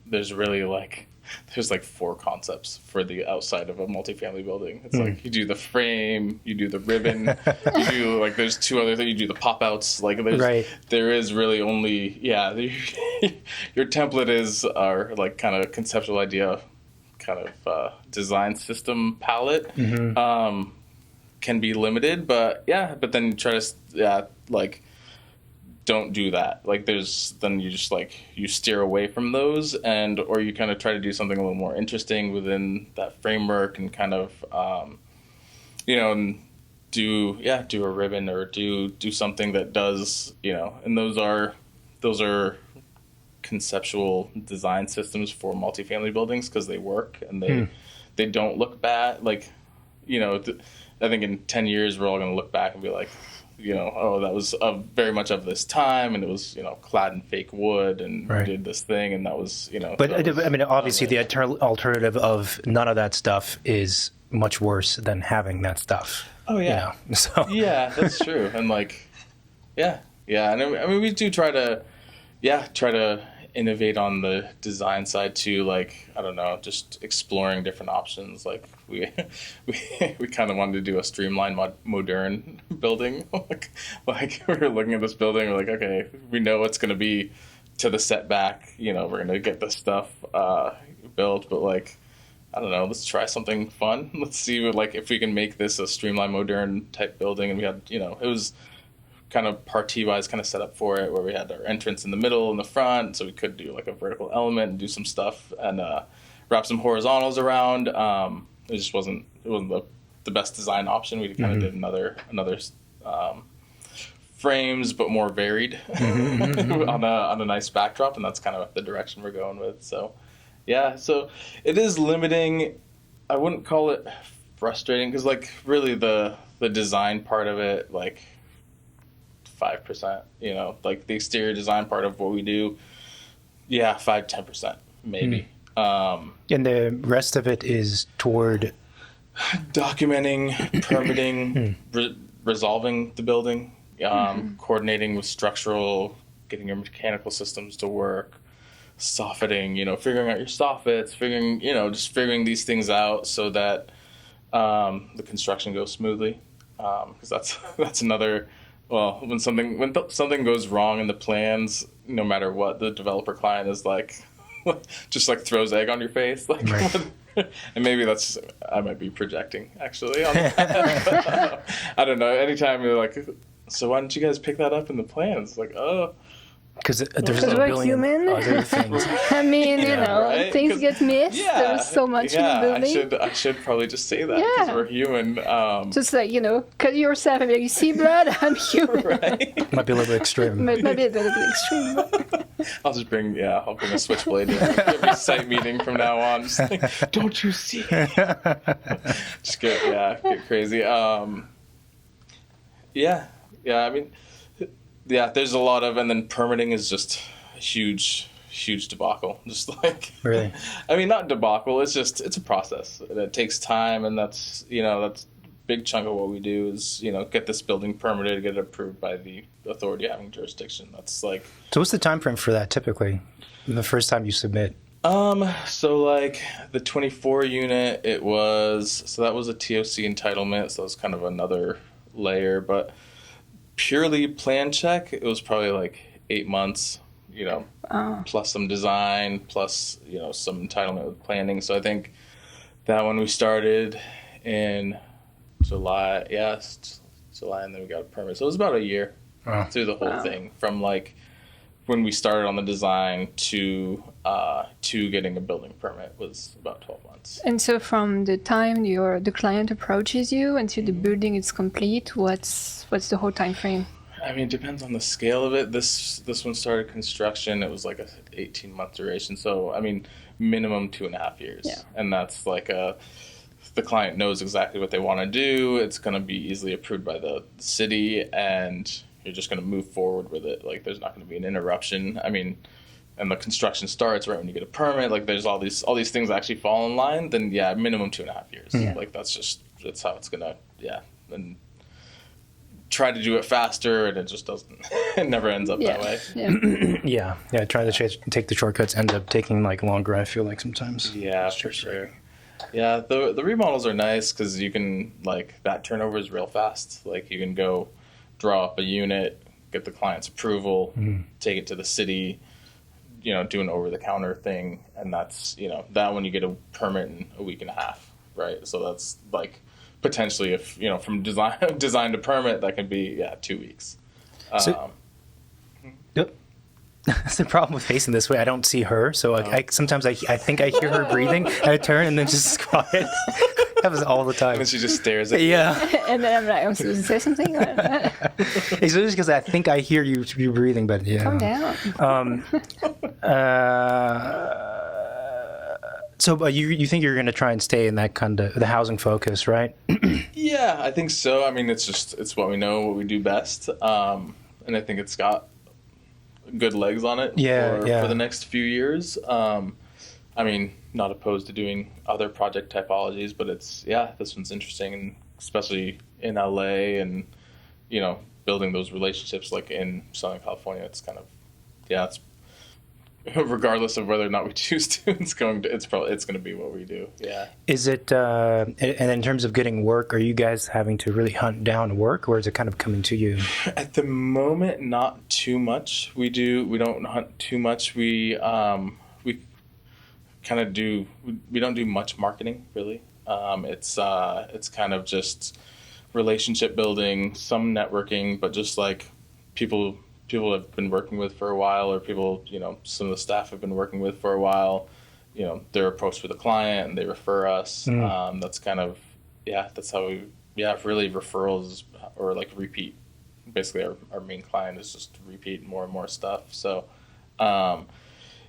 B: There's like 4 concepts for the outside of a multifamily building. It's like you do the frame, you do the ribbon, you do like there's 2 other things, you do the pop outs. Like there is really only your template is our like kind of conceptual idea, kind of design system palette can be limited, but then you try to don't do that. Like then you just like you steer away from those, or you kind of try to do something a little more interesting within that framework, and kind of and do a ribbon or do something that does, and those are conceptual design systems for multifamily buildings because they work and they don't look bad. Like I think in 10 years we're all going to look back and be like, that was very much of this time, and it was, clad in fake wood, and we did this thing, and that was,
A: But I mean, obviously, the alternative of none of that stuff is much worse than having that stuff.
B: Oh yeah.
A: So
B: that's true, and like, and I mean, we do try to innovate on the design side too. Like, I don't know, just exploring different options. Like we kind of wanted to do a streamlined modern building. like we were looking at this building, we're like, okay, we know it's going to be to the setback, we're going to get this stuff built, but like, I don't know, let's try something fun. Let's see if we can make this a streamlined modern type building. And we had, it was kind of party-wise kind of set up for it, where we had our entrance in the middle and the front, so we could do like a vertical element and do some stuff, and wrap some horizontals around. It just wasn't the best design option. We kind of did another frames, but more varied on a nice backdrop, and that's kind of the direction we're going with. So so it is limiting. I wouldn't call it frustrating, because like really the design part of it, like 5%, like the exterior design part of what we do, 5-10% maybe.
A: And the rest of it is toward
B: documenting, permitting, resolving the building, coordinating with structural, getting your mechanical systems to work, soffitting, figuring out your soffits, figuring these things out so that the construction goes smoothly. Because that's another. Well, when something goes wrong in the and no matter what, the developer client is like, just like throws egg on your face, like, and maybe I might be projecting actually on that. I don't know. Anytime you're like, so why didn't you guys pick that up in the plans? Like, oh.
A: Because there's a billion other things.
C: I mean, things get missed. There's so much in the building.
B: I should probably just say that, because we're human.
C: Just like, cut yourself and be like, you see, Brad, I'm human.
A: Right? Might be a little bit extreme.
C: Might be a little bit extreme.
B: I'll bring a switchblade in every site meeting from now on. Just like, don't you see? Just get crazy. I mean, there's a lot of, and then permitting is just a huge huge debacle. Just like,
A: Really?
B: I mean, not debacle. It's a process. And it takes time, and that's a big chunk of what we do is, get this building permitted, get it approved by the authority having jurisdiction. That's like.
A: So what's the time frame for that typically? The first time you submit?
B: So like the 24 unit, that was a TOC entitlement, so it's kind of another layer, but purely plan check, it was probably like 8 months, plus some design, plus, some entitlement with planning. So I think that when we started in July, and then we got a permit. So it was about a year through the whole thing, from like when we started on the design to getting a building permit was about 12 months.
C: And so from the time the client approaches you until the building is complete, what's the whole time frame?
B: I mean, it depends on the scale of it. This one started construction. It was like a 18-month duration. So, I mean, minimum 2.5 years.
C: Yeah.
B: And that's like the client knows exactly what they want to do. It's going to be easily approved by the city, and you're just going to move forward with it. Like, there's not going to be an interruption. I mean, and the construction starts right when you get a permit. Like, there's all these things that actually fall in line. Then, yeah, minimum 2.5 years.
A: Yeah.
B: Like, that's how it's going to, and try to do it faster, and it just doesn't. It never ends up that way.
C: Yeah.
A: Yeah. Try to take the shortcuts ends up taking like longer, I feel like sometimes.
B: Yeah, for sure. Yeah, the remodels are nice because you can, like, that turnover is real fast. Like, you can go draw up a unit, get the client's approval, take it to the city, do an over-the-counter thing, and that's, that one you get a permit in a week and a half, right? So that's, like, potentially, if, from design to permit, that could be, 2 weeks.
A: Yep. That's the problem with facing this way. I don't see her, so sometimes I think I hear her breathing. I turn and then just quiet. That was all the time.
B: And then she just stares at you.
A: Yeah.
C: And then I'm like, I'm supposed to say something?
A: It's just because I think I hear you breathing, but yeah.
C: Calm down.
A: So you think you're going to try and stay in that kind of the housing focus, right?
B: Yeah, I think so. I mean, it's what we know, what we do best. And I think it's got good legs on it for the next few years. I mean, not opposed to doing other project typologies, but this one's interesting, and especially in LA and, building those relationships like in Southern California, it's kind of, it's regardless of whether or not we choose to, it's going to be what we do. Yeah.
A: Is it, and in terms of getting work, are you guys having to really hunt down work, or is it kind of coming to you?
B: At the moment, not too much. We don't hunt too much. We kind of we don't do much marketing, really. It's kind of just relationship building, some networking, but just like people have been working with for a while, or people, some of the staff have been working with for a while, they're approached with a client and they refer us. That's kind of, that's how really referrals or like repeat. Basically our main client is just repeat more and more stuff. So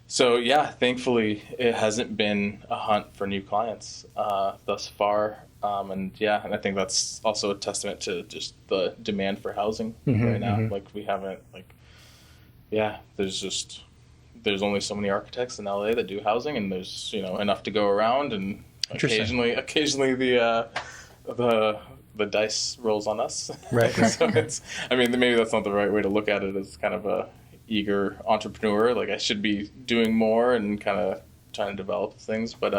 B: thankfully it hasn't been a hunt for new clients thus far. And I think that's also a testament to just the demand for housing right now. Like, we haven't, there's only so many architects in LA that do housing, and there's, enough to go around, and occasionally the dice rolls on us.
A: Right.
B: So maybe that's not the right way to look at it, as kind of a eager entrepreneur. Like, I should be doing more and kind of trying to develop things. But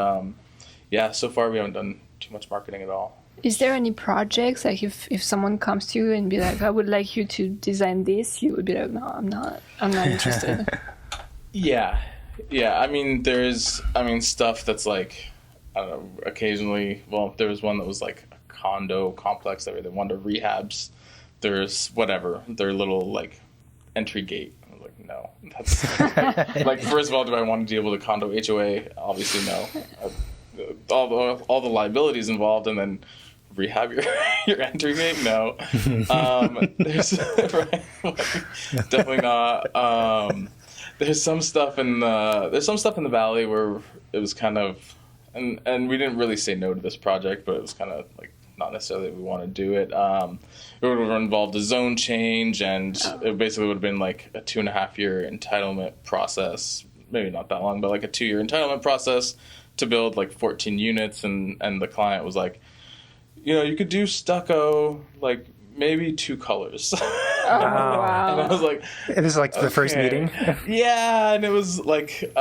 B: so far we haven't done too much marketing at all.
C: Is there any projects, like if someone comes to you and be like, I would like you to design this, you would be like, no, I'm not interested?
B: Yeah. I mean, there's stuff that's like, I don't know, occasionally, there was one that was like a condo complex that they wanted to rehabs. There's their little like entry gate. I was like, no, that's like, first of all, do I want to deal with a condo HOA? Obviously, no. All the liabilities involved, and then rehab your entry gate? No. There's definitely not. There's some stuff in the valley where it was kind of, and we didn't really say no to this project, but it was kind of like not necessarily that we want to do it. It would have involved a zone change, and it basically would have been like a 2.5 year entitlement process, maybe not that long, but like a 2-year entitlement process to build like 14 units. And the client was like, you could do stucco, like maybe 2 colors.
C: Oh, wow.
B: And I was like,
A: It was like the first meeting.
B: yeah. And it was like, and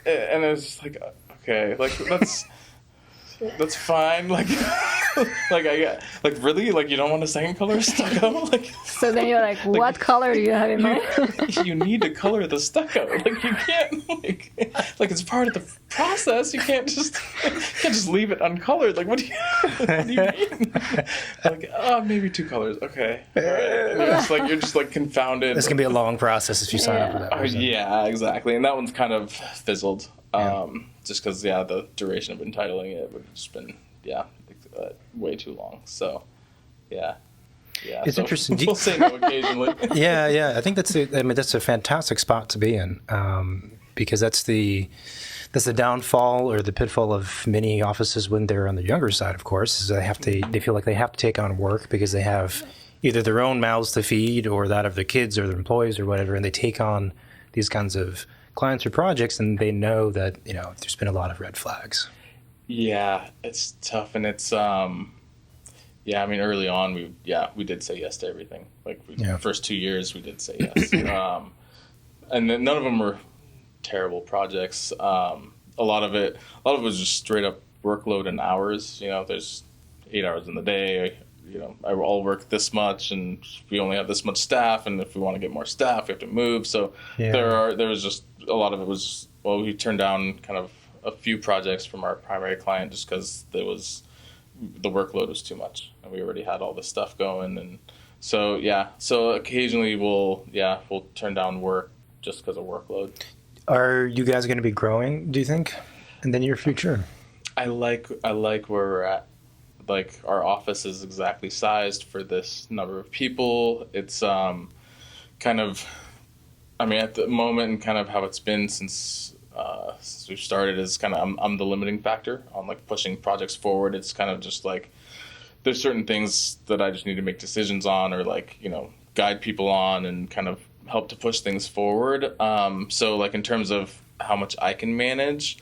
B: it was just like, okay, like that's fine. Like, really? Like, you don't want a second color stucco? Like,
C: So then you're like, what color do you have in mind?
B: you need to color the stucco. Like, you can't, like it's part of the process. You can't just leave it uncolored. Like, what do you mean? Like, maybe 2 colors. Okay. All right. And you're just like confounded.
A: This can be a long process if you sign up for that. person.
B: Yeah, exactly. And that one's kind of fizzled. Just because, the duration of entitling it would have just been, way too long. So, yeah.
A: It's interesting.
B: We'll say no occasionally.
A: Yeah. I think that's a fantastic spot to be in, because that's the downfall or the pitfall of many offices when they're on the younger side. Of course, is they feel like they have to take on work because they have either their own mouths to feed or that of their kids or their employees or whatever, and they take on these kinds of clients or projects, and they know that there's been a lot of red flags.
B: Yeah, it's tough, and it's early on we did say yes to everything. Like first 2 years we did say yes, and then none of them were terrible projects. A lot of it was just straight up workload and hours. There's 8 hours in the day. I'll work this much, and we only have this much staff, and if we want to get more staff, we have to move. So there was just a lot of it was, we turned down kind of a few projects from our primary client just because the workload was too much, and we already had all this stuff going. And so occasionally we'll turn down work just because of workload.
A: Are you guys going to be growing, do you think, in the near future?
B: I like where we're at. Like, our office is exactly sized for this number of people. It's kind of, at the moment, and kind of how it's been since we've started, is kind of I'm the limiting factor on like pushing projects forward. It's kind of just like there's certain things that I just need to make decisions on, or like guide people on, and kind of help to push things forward. So like in terms of how much I can manage,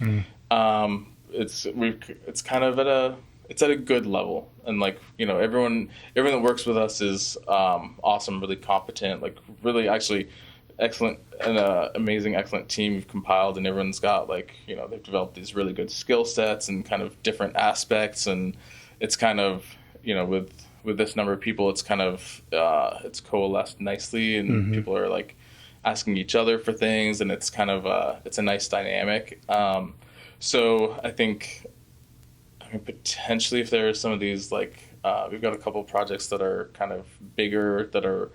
B: it's kind of it's at a good level, and like everyone that works with us is awesome, really competent, like really actually excellent, and amazing, excellent team we've compiled, and everyone's got like they've developed these really good skill sets and kind of different aspects, and it's kind of with this number of people, it's kind of it's coalesced nicely, and people are like asking each other for things, and it's kind of it's a nice dynamic. So I think. Potentially, if there are some of these, like we've got a couple of projects that are kind of bigger, that are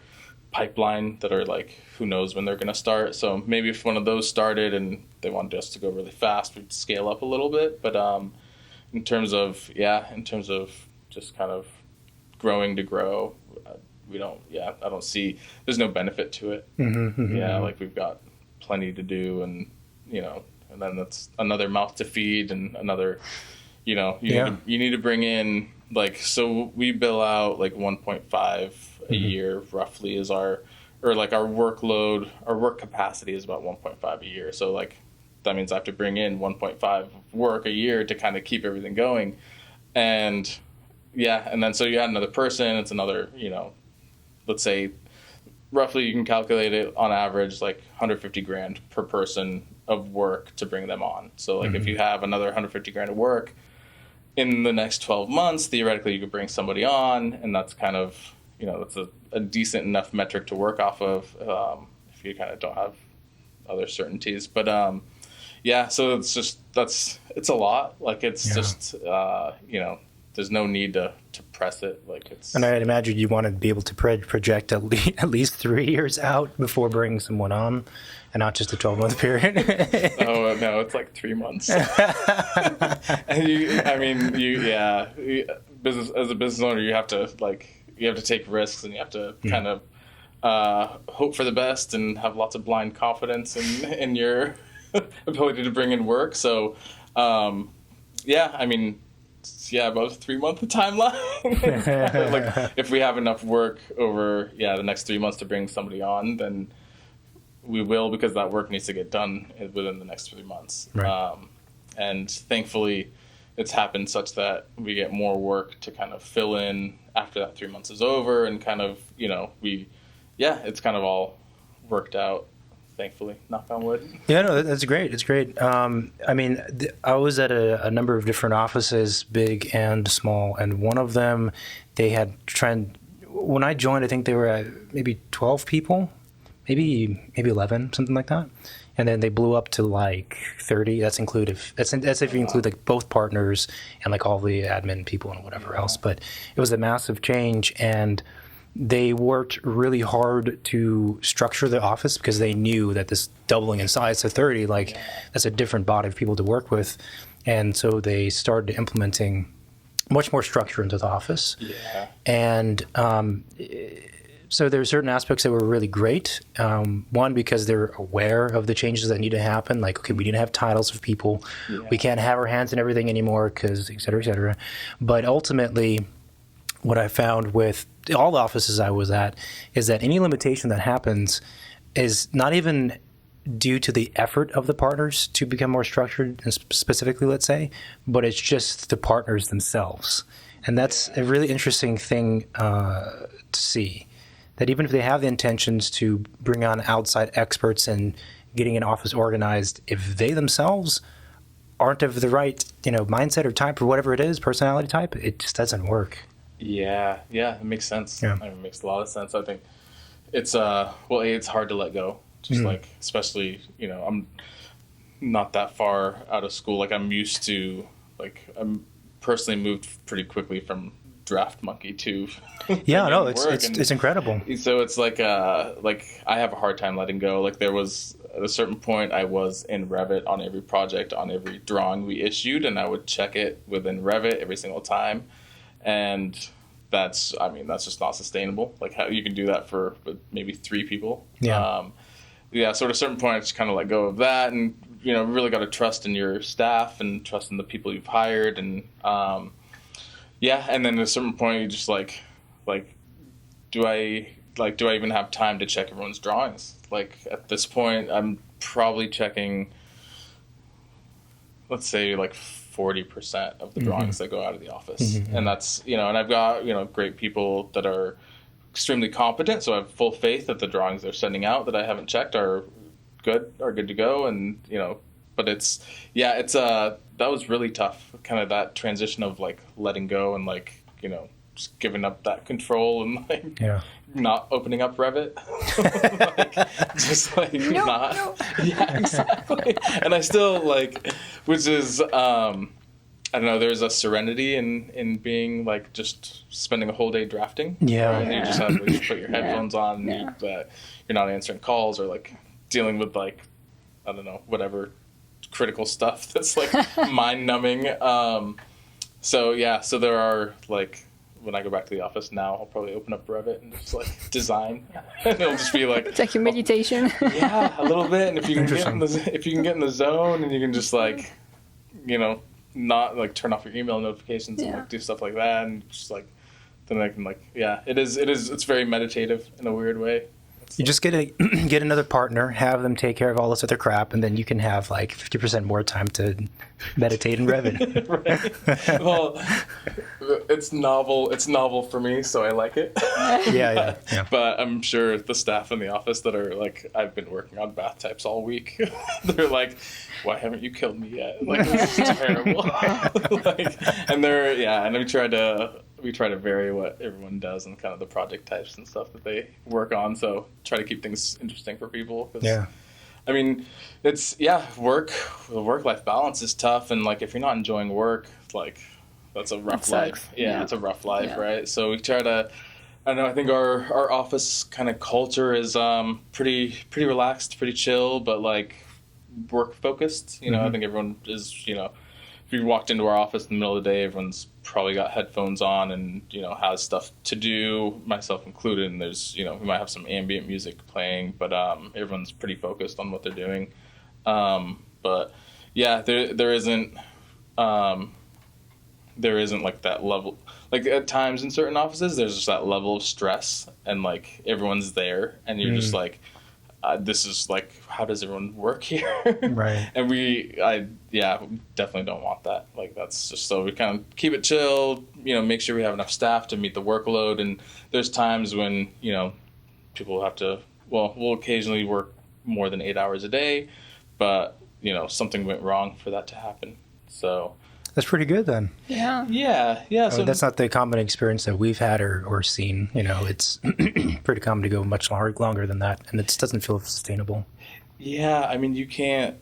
B: pipeline, that are like who knows when they're going to start. So maybe if one of those started and they wanted us to go really fast, we'd scale up a little bit. But in terms of just kind of growing to grow, we don't. Yeah, I don't see. There's no benefit to it. Like we've got plenty to do, and and then that's another mouth to feed, and another. You need to bring in, like, so we bill out like 1.5 a year roughly is our workload, our work capacity is about 1.5 a year. So like that means I have to bring in 1.5 work a year to kind of keep everything going. And and then so you add another person, it's another, let's say roughly you can calculate it on average like $150,000 per person of work to bring them on. So like if you have another $150,000 of work in the next 12 months, theoretically you could bring somebody on, and that's kind of, that's a decent enough metric to work off of if you kind of don't have other certainties. But so it's just, it's a lot. Like it's just, there's no need to press it. Like it's. And
A: I'd imagine you want to be able to project at least 3 years out before bringing someone on, and not just a 12-month period.
B: Oh no, it's like 3 months. And business, as a business owner, you have to take risks, and you have to kind of hope for the best and have lots of blind confidence in your ability to bring in work. So, about a 3-month timeline. Like if we have enough work over the next 3 months to bring somebody on, then we will, because that work needs to get done within the next 3 months.
A: Right.
B: And thankfully, it's happened such that we get more work to kind of fill in after that 3 months is over, and kind of, it's kind of all worked out, thankfully, knock on wood.
A: Yeah, no, that's great. It's great. I mean, I was at a number of different offices, big and small, and one of them, they had when I joined, I think they were at maybe 12 people, maybe 11, something like that. And then they blew up to like 30. That's if you include like both partners and like all the admin people and whatever else. But it was a massive change, and they worked really hard to structure the office because they knew that this doubling in size to 30, that's a different body of people to work with. And so they started implementing much more structure into the office.
B: Yeah.
A: And so there are certain aspects that were really great. One, because they're aware of the changes that need to happen. Like, okay, we need to have titles of people. Yeah. We can't have our hands in everything anymore because et cetera, et cetera. But ultimately, what I found with all the offices I was at is that any limitation that happens is not even due to the effort of the partners to become more structured, specifically, let's say, but it's just the partners themselves. And that's a really interesting thing to see, that even if they have the intentions to bring on outside experts and getting an office organized, if they themselves aren't of the right, mindset or type or whatever it is, personality type, it just doesn't work.
B: Yeah, it makes sense.
A: Yeah.
B: It makes a lot of sense. I think it's it's hard to let go. Just especially, I'm not that far out of school. Like, I'm used to, I'm personally moved pretty quickly from draft monkey to
A: it's incredible.
B: So it's like I have a hard time letting go. Like, there was at a certain point I was in Revit on every project, on every drawing we issued, and I would check it within Revit every single time. And that's just not sustainable. Like, how you can do that for maybe 3 people. So at a certain point, I just kind of let go of that, and really got to trust in your staff and trust in the people you've hired, and and then at a certain point, you just do I even have time to check everyone's drawings? Like, at this point, I'm probably checking, let's say, 40% of the drawings that go out of the office, and that's and I've got great people that are extremely competent, so I have full faith that the drawings they're sending out that I haven't checked are good to go, and but that was really tough, kind of that transition of letting go and just giving up that control and not opening up Revit.
C: No.
B: Yeah, exactly. And I still which is I don't know, there's a serenity in being just spending a whole day drafting.
A: Yeah.
B: And you just have to put your headphones on, and you're not answering calls or dealing with I don't know, whatever critical stuff that's mind numbing. So there are when I go back to the office now, I'll probably open up Revit and just design, and it'll just be
C: it's like your meditation.
B: Yeah, a little bit. And if you can get in the zone, and you can just not turn off your email notifications and do stuff like that, and just then I can it's very meditative in a weird way.
A: You just get another partner, have them take care of all this other crap, and then you can have 50% more time to meditate and Revit.
B: Right. Well, it's novel. It's novel for me, so I like it.
A: Yeah.
B: But I'm sure the staff in the office that are I've been working on bath types all week. They're why haven't you killed me yet? This is terrible. And we try to vary what everyone does and kind of the project types and stuff that they work on. So try to keep things interesting for people.
A: Yeah.
B: I mean, it's, the work-life balance is tough. And if you're not enjoying work, that's a rough life. Yeah, it's a rough life, right? So we try to, I don't know, I think our office kind of culture is pretty relaxed, pretty chill, but work-focused. I think everyone is, if you walked into our office in the middle of the day, everyone's probably got headphones on and, has stuff to do, myself included. And there's, we might have some ambient music playing, but everyone's pretty focused on what they're doing. But yeah, there isn't that level. At times in certain offices, there's just that level of stress and everyone's there and you're just this is like, how does everyone work here?
A: Right.
B: And I definitely don't want that. Like, that's just, so we kind of keep it chill, make sure we have enough staff to meet the workload. And there's times when, people have to, we'll occasionally work more than 8 hours a day, but, something went wrong for that to happen. So
A: That's pretty good then.
C: Yeah.
B: yeah.
A: I
B: So
A: mean, that's not the common experience that we've had or seen. It's pretty common to go much longer than that, and it doesn't feel sustainable.
B: yeah, I mean, you can't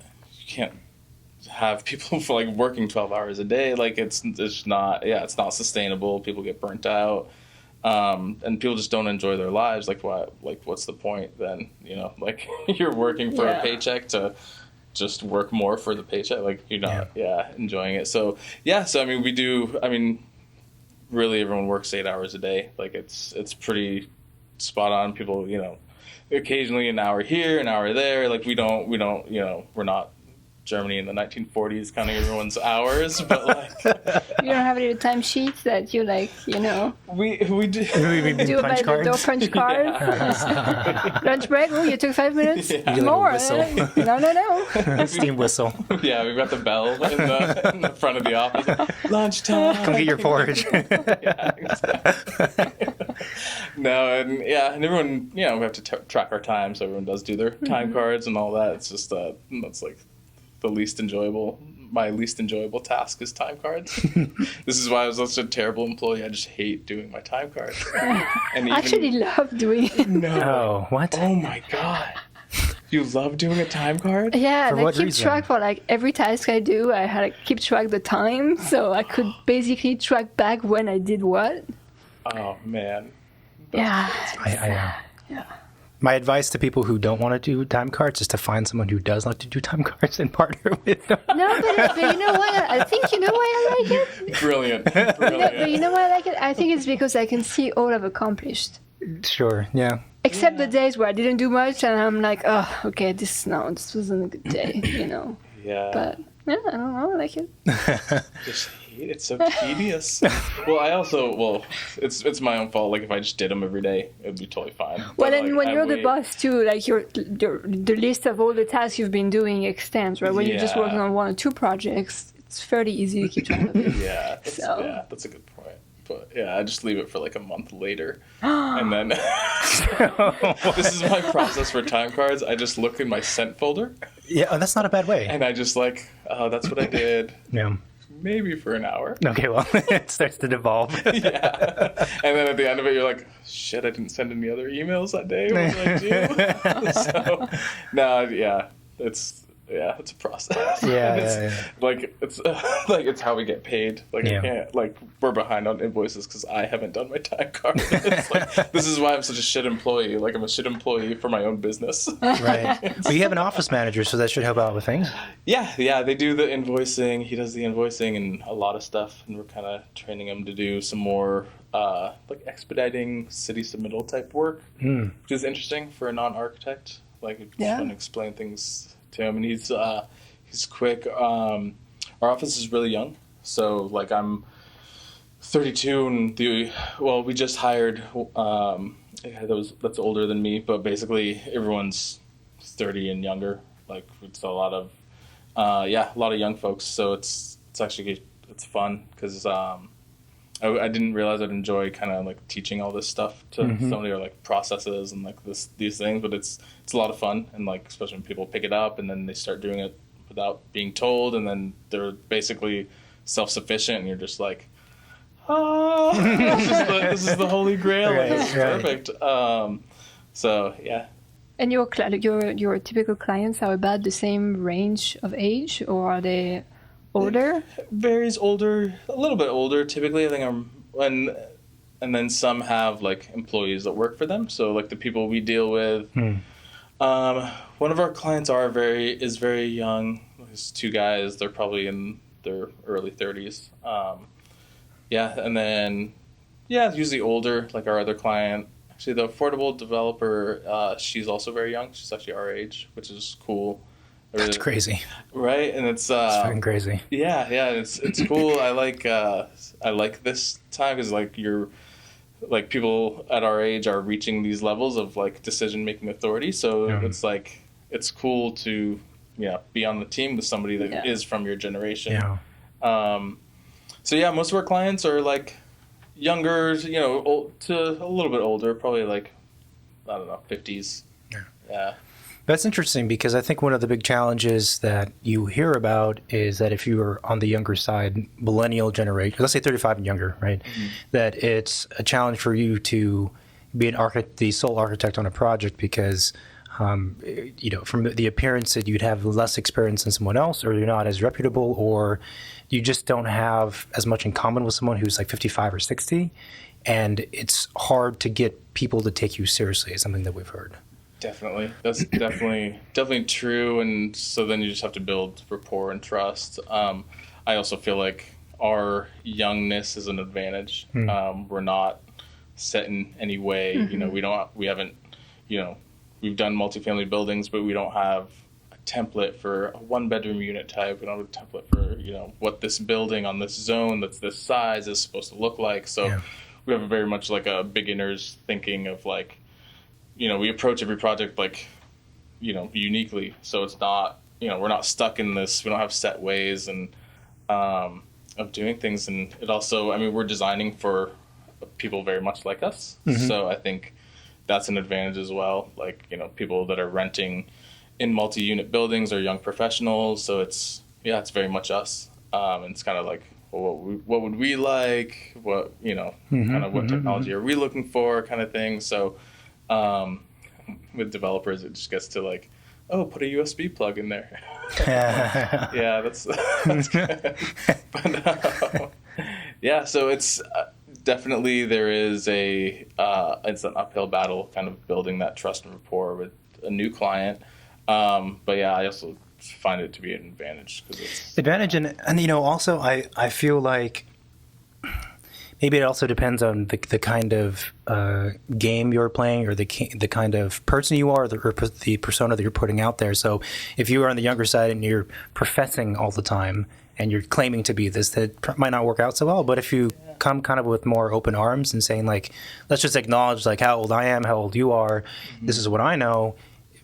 B: have people for like working 12 hours a day. Like it's not sustainable. People get burnt out. And people just don't enjoy their lives. Like what's the point then? Like you're working for a paycheck to just work more for the paycheck. Like you're not enjoying it. So I mean, really everyone works 8 hours a day. Like it's pretty spot on. People, occasionally an hour here, an hour there. Like we don't, we're not Germany in the 1940s counting everyone's hours, but like
C: You don't have any time sheets that you like,
B: we do.
C: do by the door punch cards. Lunch break. Oh, you took 5 minutes
A: You like a
C: more.
A: whistle.
C: No.
A: Steam whistle.
B: Yeah, we've got the bell in the front of the office. Lunchtime.
A: Come get your porridge.
B: Yeah, exactly. No, and everyone, we have to track our time, so everyone does do their time cards and all that. It's just that's like my least enjoyable task is time cards. This is why I was such a terrible employee. I just hate doing my time cards. And
C: I actually love doing it.
A: No, what?
B: Oh my god. You love doing a time card?
C: Yeah,
A: For
C: and I
A: what
C: keep
A: reason?
C: track for like every task I do. I had to keep track the time, so I could basically track back when I did what.
B: Oh man.
C: Yeah.
A: I My advice to people who don't want to do time cards is to find someone who does like to do time cards and partner with them.
C: No, but you know what? I think you know why I like it.
B: Brilliant.
C: But you know why I like it? I think it's because I can see all I've accomplished.
A: Sure, yeah.
C: Except the days where I didn't do much, and I'm like, oh, okay, this wasn't a good day,
B: Yeah.
C: But yeah, I don't know, I like it.
B: Just hate it's so tedious. It's my own fault. Like if I just did them every day, it'd be totally fine.
C: Well,
B: But,
C: and
B: like,
C: when
B: I
C: you're the
B: wait.
C: boss too, like the list of all the tasks you've been doing extends, right? When you're just
B: Yeah.
C: working on 1 or 2 projects, it's fairly easy to keep track of it.
B: Yeah, that's a good point. But yeah, I just leave it for like a month later, and then this is my process for time cards. I just look in my sent folder,
A: Yeah, that's not a bad way.
B: and I just like, oh, that's what I did.
A: Yeah.
B: Maybe for an hour.
A: Okay, well, it starts to devolve.
B: Yeah. And then at the end of it, you're like, shit, I didn't send any other emails that day. What did I do? So, no, it's a process.
A: Yeah.
B: Like it's how we get paid. Like
A: Yeah.
B: I can't, like we're behind on invoices because I haven't done my time card. It's like this is why I'm such a shit employee. Like I'm a shit employee for my own business.
A: Right. Well, you have an office manager, so that should help out with things.
B: Yeah, they do the invoicing. He does the invoicing and a lot of stuff, and we're kind of training him to do some more like expediting city submittal type work, which is interesting for a non-architect. Like just want to explain things to him, and he's quick. Our office is really young, so like I'm 32, and we just hired. That's older than me, but basically everyone's 30 and younger. Like it's a lot of young folks. So it's actually fun because I didn't realize I'd enjoy kind of like teaching all this stuff to somebody, or like processes and like these things, but it's a lot of fun, and like especially when people pick it up and then they start doing it without being told, and then they're basically self-sufficient, and you're just like, this is the holy grail.
A: Right,
B: This is perfect. So yeah.
C: And your typical clients are about the same range of age, or are they older?
B: Varies, a little bit older. Typically, I think and then some have like employees that work for them. So like the people we deal with, one of our clients is very young. There's 2 guys. They're probably in their early 30s. And then usually older. Like our other client, actually the affordable developer, she's also very young. She's actually our age, which is cool.
A: That's crazy.
B: Right, and it's
A: fucking crazy.
B: Yeah, it's cool. I like this time because like like people at our age are reaching these levels of like decision making authority. So it's like it's cool to be on the team with somebody that is from your generation. So yeah, most of our clients are like younger, old to a little bit older, probably like, I don't know, 50s. Yeah.
A: That's interesting because I think one of the big challenges that you hear about is that if you are on the younger side, millennial generation, let's say 35 and younger, right, that it's a challenge for you to be the sole architect on a project because, from the appearance that you'd have less experience than someone else, or you're not as reputable, or you just don't have as much in common with someone who's like 55 or 60, and it's hard to get people to take you seriously is something that we've heard.
B: Definitely. That's definitely true. And so then you just have to build rapport and trust. I also feel like our youngness is an advantage. We're not set in any way. We've done multifamily buildings, but we don't have a template for a 1-bedroom unit type. We don't have a template for, what this building on this zone that's this size is supposed to look like. So we have very much like a beginner's thinking of like, we approach every project like, uniquely. So it's not, we're not stuck in this. We don't have set ways and of doing things. And it also, we're designing for people very much like us. So I think that's an advantage as well. Like, people that are renting in multi-unit buildings are young professionals. So it's very much us. And it's kind of like, well, what would we like? What, kind of what technology are we looking for kind of thing. So, with developers, it just gets to like, oh, put a USB plug in there. Yeah, that's good. But so it's definitely there is it's an uphill battle, kind of building that trust and rapport with a new client. But yeah, I also find it to be an advantage because it's
A: advantage, and also I feel like. Maybe it also depends on the kind of game you're playing or the kind of person you are, or the persona that you're putting out there. So if you are on the younger side and you're professing all the time and you're claiming to be this, that might not work out so well. But if you come kind of with more open arms and saying like, let's just acknowledge like how old I am, how old you are, this is what I know,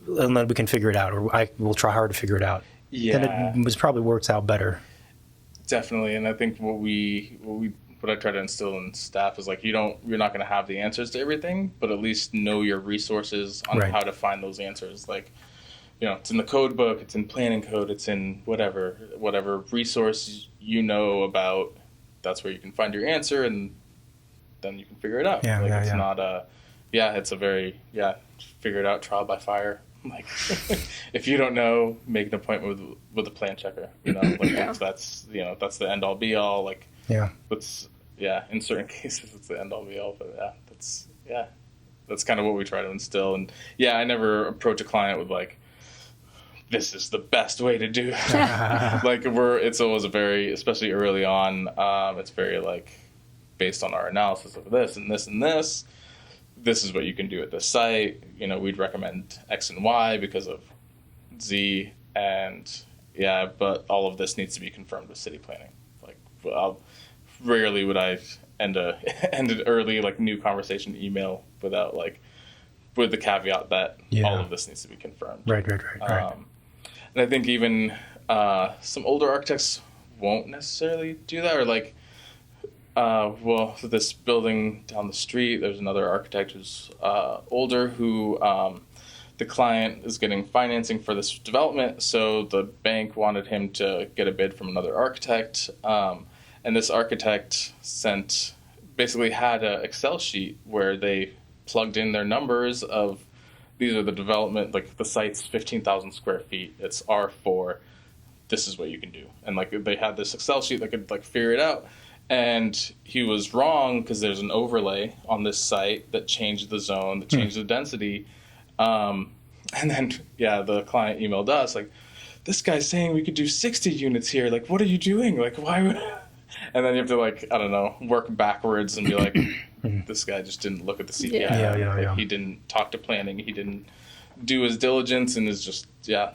A: and then we can figure it out, or I will try hard to figure it out. Then it probably works out better.
B: Definitely, and I think what I try to instill in staff is like you're not going to have the answers to everything, but at least know your resources on how to find those answers. Like, it's in the code book, it's in planning code, it's in whatever resource about. That's where you can find your answer, and then you can figure it out. It's not it's a very figure it out trial by fire. Like, if you don't know, make an appointment with a plan checker. That's the end all be all. Like, in certain cases it's the end all be all, but that's kind of what we try to instill. And I never approach a client with like, this is the best way to do it. Like it's always especially early on, it's very like based on our analysis of this and this and this. This is what you can do at this site. We'd recommend X and Y because of Z, and but all of this needs to be confirmed with city planning. Like, rarely would I end an early like new conversation email with the caveat that all of this needs to be confirmed.
A: Right.
B: And I think even some older architects won't necessarily do that, or like. This building down the street, there's another architect who's older who the client is getting financing for this development, so the bank wanted him to get a bid from another architect, and this architect basically had an Excel sheet where they plugged in their numbers of these are the development, like the site's 15,000 square feet, it's R4, this is what you can do, and like they had this Excel sheet that could like figure it out. And he was wrong because there's an overlay on this site that changed the zone, that changed the density. And then, the client emailed us like, this guy's saying we could do 60 units here. Like, what are you doing? Like, why would... And then you have to like, I don't know, work backwards and be like, this guy just didn't look at the CPI.
A: Yeah.
B: He didn't talk to planning. He didn't do his diligence and is just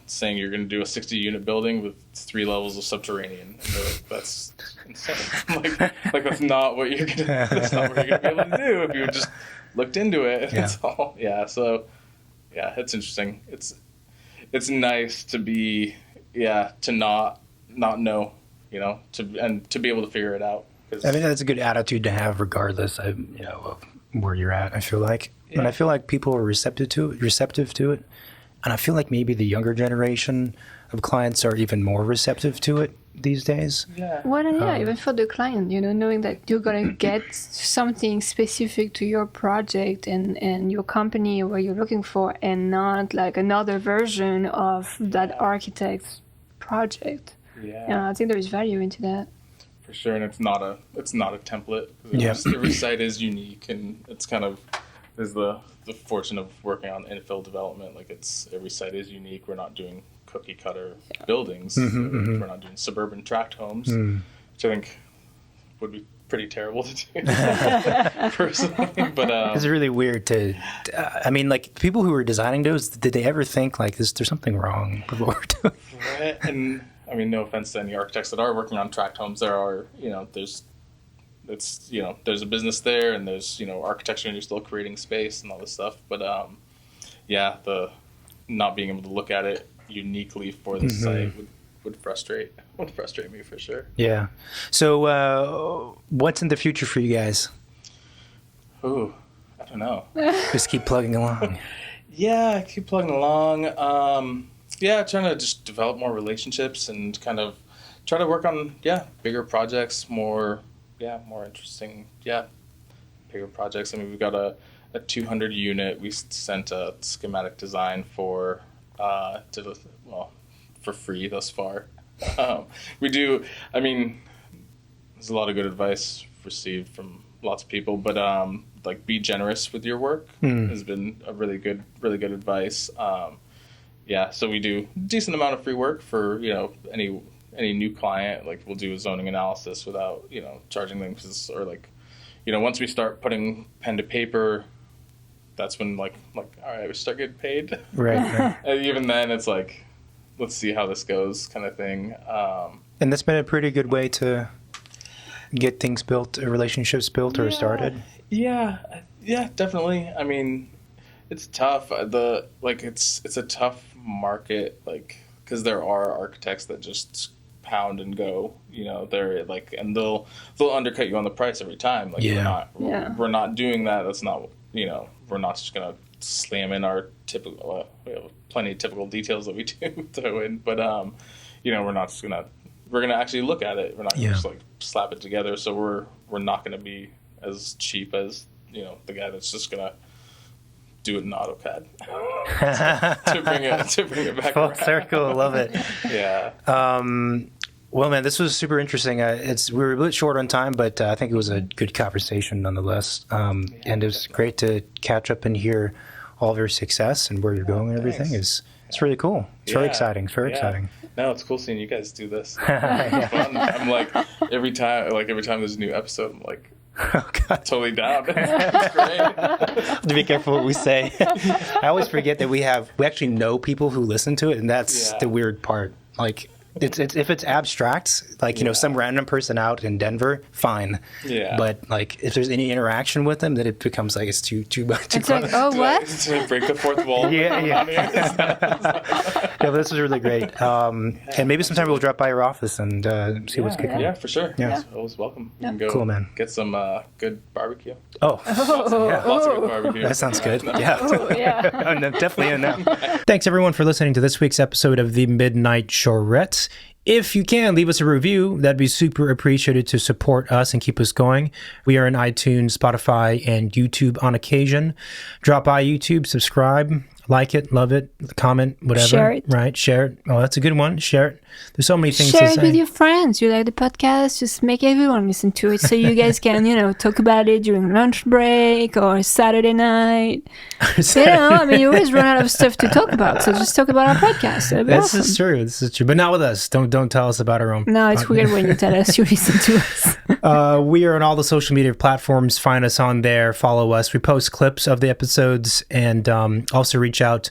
B: saying you're going to do a 60-unit building with 3 levels of subterranean. And they're like, that's insane. like that's not what you're gonna be able to do if you just looked into it.
A: Yeah.
B: It's all So it's interesting. It's nice to be to not know, to be able to figure it out.
A: I mean, that's a good attitude to have, regardless of where you're at. I feel like, and I feel like people are receptive to it, and I feel like maybe the younger generation of clients are even more receptive to it these days.
B: Yeah.
C: Well, even for the client, knowing that you're gonna get something specific to your project and your company, what you're looking for, and not like another version of that architect's project.
B: Yeah.
C: I think there is value into that.
B: For sure, and it's not a template. Every site is unique, and it's kind of is the fortune of working on infill development. Like every site is unique. We're not doing cookie cutter buildings. We're not doing suburban tract homes, which I think would be pretty terrible to do personally. But
A: it's really weird to. I mean, like people who were designing those, did they ever think like there's something wrong with what we're doing?
B: Right, and I mean, no offense to any architects that are working on tract homes. There are, there's a business there, and there's, architecture, and you're still creating space and all this stuff. But, the not being able to look at it uniquely for the site would frustrate me for sure.
A: Yeah. So, what's in the future for you guys?
B: Ooh, I don't know.
A: Just keep plugging along.
B: Yeah, keep plugging along. Trying to just develop more relationships and kind of try to work on, bigger projects, more interesting, bigger projects. I mean, we've got a 200 unit. We sent a schematic design for free thus far. We do, I mean, there's a lot of good advice received from lots of people, but like be generous with your work has been a really good advice. So we do a decent amount of free work for, any new client. Like we'll do a zoning analysis without, charging them once we start putting pen to paper, that's when like, all right, we start getting paid.
A: Right.
B: And even then it's like, let's see how this goes kind of thing.
A: And that's been a pretty good way to get things built, relationships built or started.
B: Yeah, definitely. I mean, it's tough. It's a tough market, because there are architects that just pound and go. They're and they'll undercut you on the price every time. We're not doing that. That's not. We're not just gonna slam in our typical. We have plenty of typical details that we do throw in, but we're not just gonna. We're gonna actually look at it. We're not gonna just slap it together. So we're not gonna be as cheap as the guy that's just gonna do it in AutoCAD to bring it back
A: Full
B: around.
A: circle, love it.
B: Yeah.
A: Well, man, this was super interesting. We were a bit short on time, but I think it was a good conversation nonetheless. And it was great to catch up and hear all of your success and where you're going and everything. It's really cool. It's very exciting. It's very exciting.
B: No, it's cool seeing you guys do this. It's fun. I'm like every time there's a new episode, I'm like,
A: oh, God.
B: Totally down. It's great.
A: Have to be careful what we say. I always forget that we actually know people who listen to it, and that's the weird part. Like, it's if it's abstract, some random person out in Denver, fine. Yeah. But like, if there's any interaction with them, then it becomes like it's too much.
C: It's like, oh, what?
B: To break the fourth wall.
A: Yeah. But this was really great. And maybe sometime we'll drop by your office and see what's kicking.
B: Yeah, for sure. Yeah, always welcome. You can go
A: cool, man.
B: Get some good barbecue.
A: Oh,
B: lots of good barbecue.
A: That sounds good. Yeah. Oh, no, definitely a no. Thanks everyone for listening to this week's episode of the Midnight Charette. If you can, leave us a review. That'd be super appreciated to support us and keep us going. We are in iTunes, Spotify, and YouTube on occasion. Drop by YouTube, subscribe, like it, love it, comment, whatever.
C: Share it.
A: Right, share it. Oh, that's a good one. Share it. There's so many things
C: to say.
A: Share
C: it with your friends. You like the podcast, just make everyone listen to it so you guys can, talk about it during lunch break or Saturday night. You always run out of stuff to talk about, so just talk about our podcast.
A: This is true. But not with us. Don't tell us about our own.
C: No, it's weird when you tell us you listen to us.
A: We are on all the social media platforms. Find us on there. Follow us. We post clips of the episodes and also reach out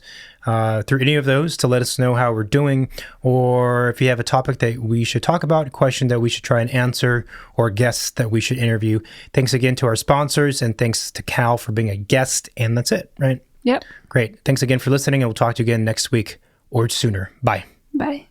A: through any of those to let us know how we're doing, or if you have a topic that we should talk about, a question that we should try and answer, or guests that we should interview. Thanks again to our sponsors, and thanks to Cal for being a guest. And that's it, right?
C: Yep.
A: Great. Thanks again for listening, and we'll talk to you again next week or sooner. Bye.
C: Bye.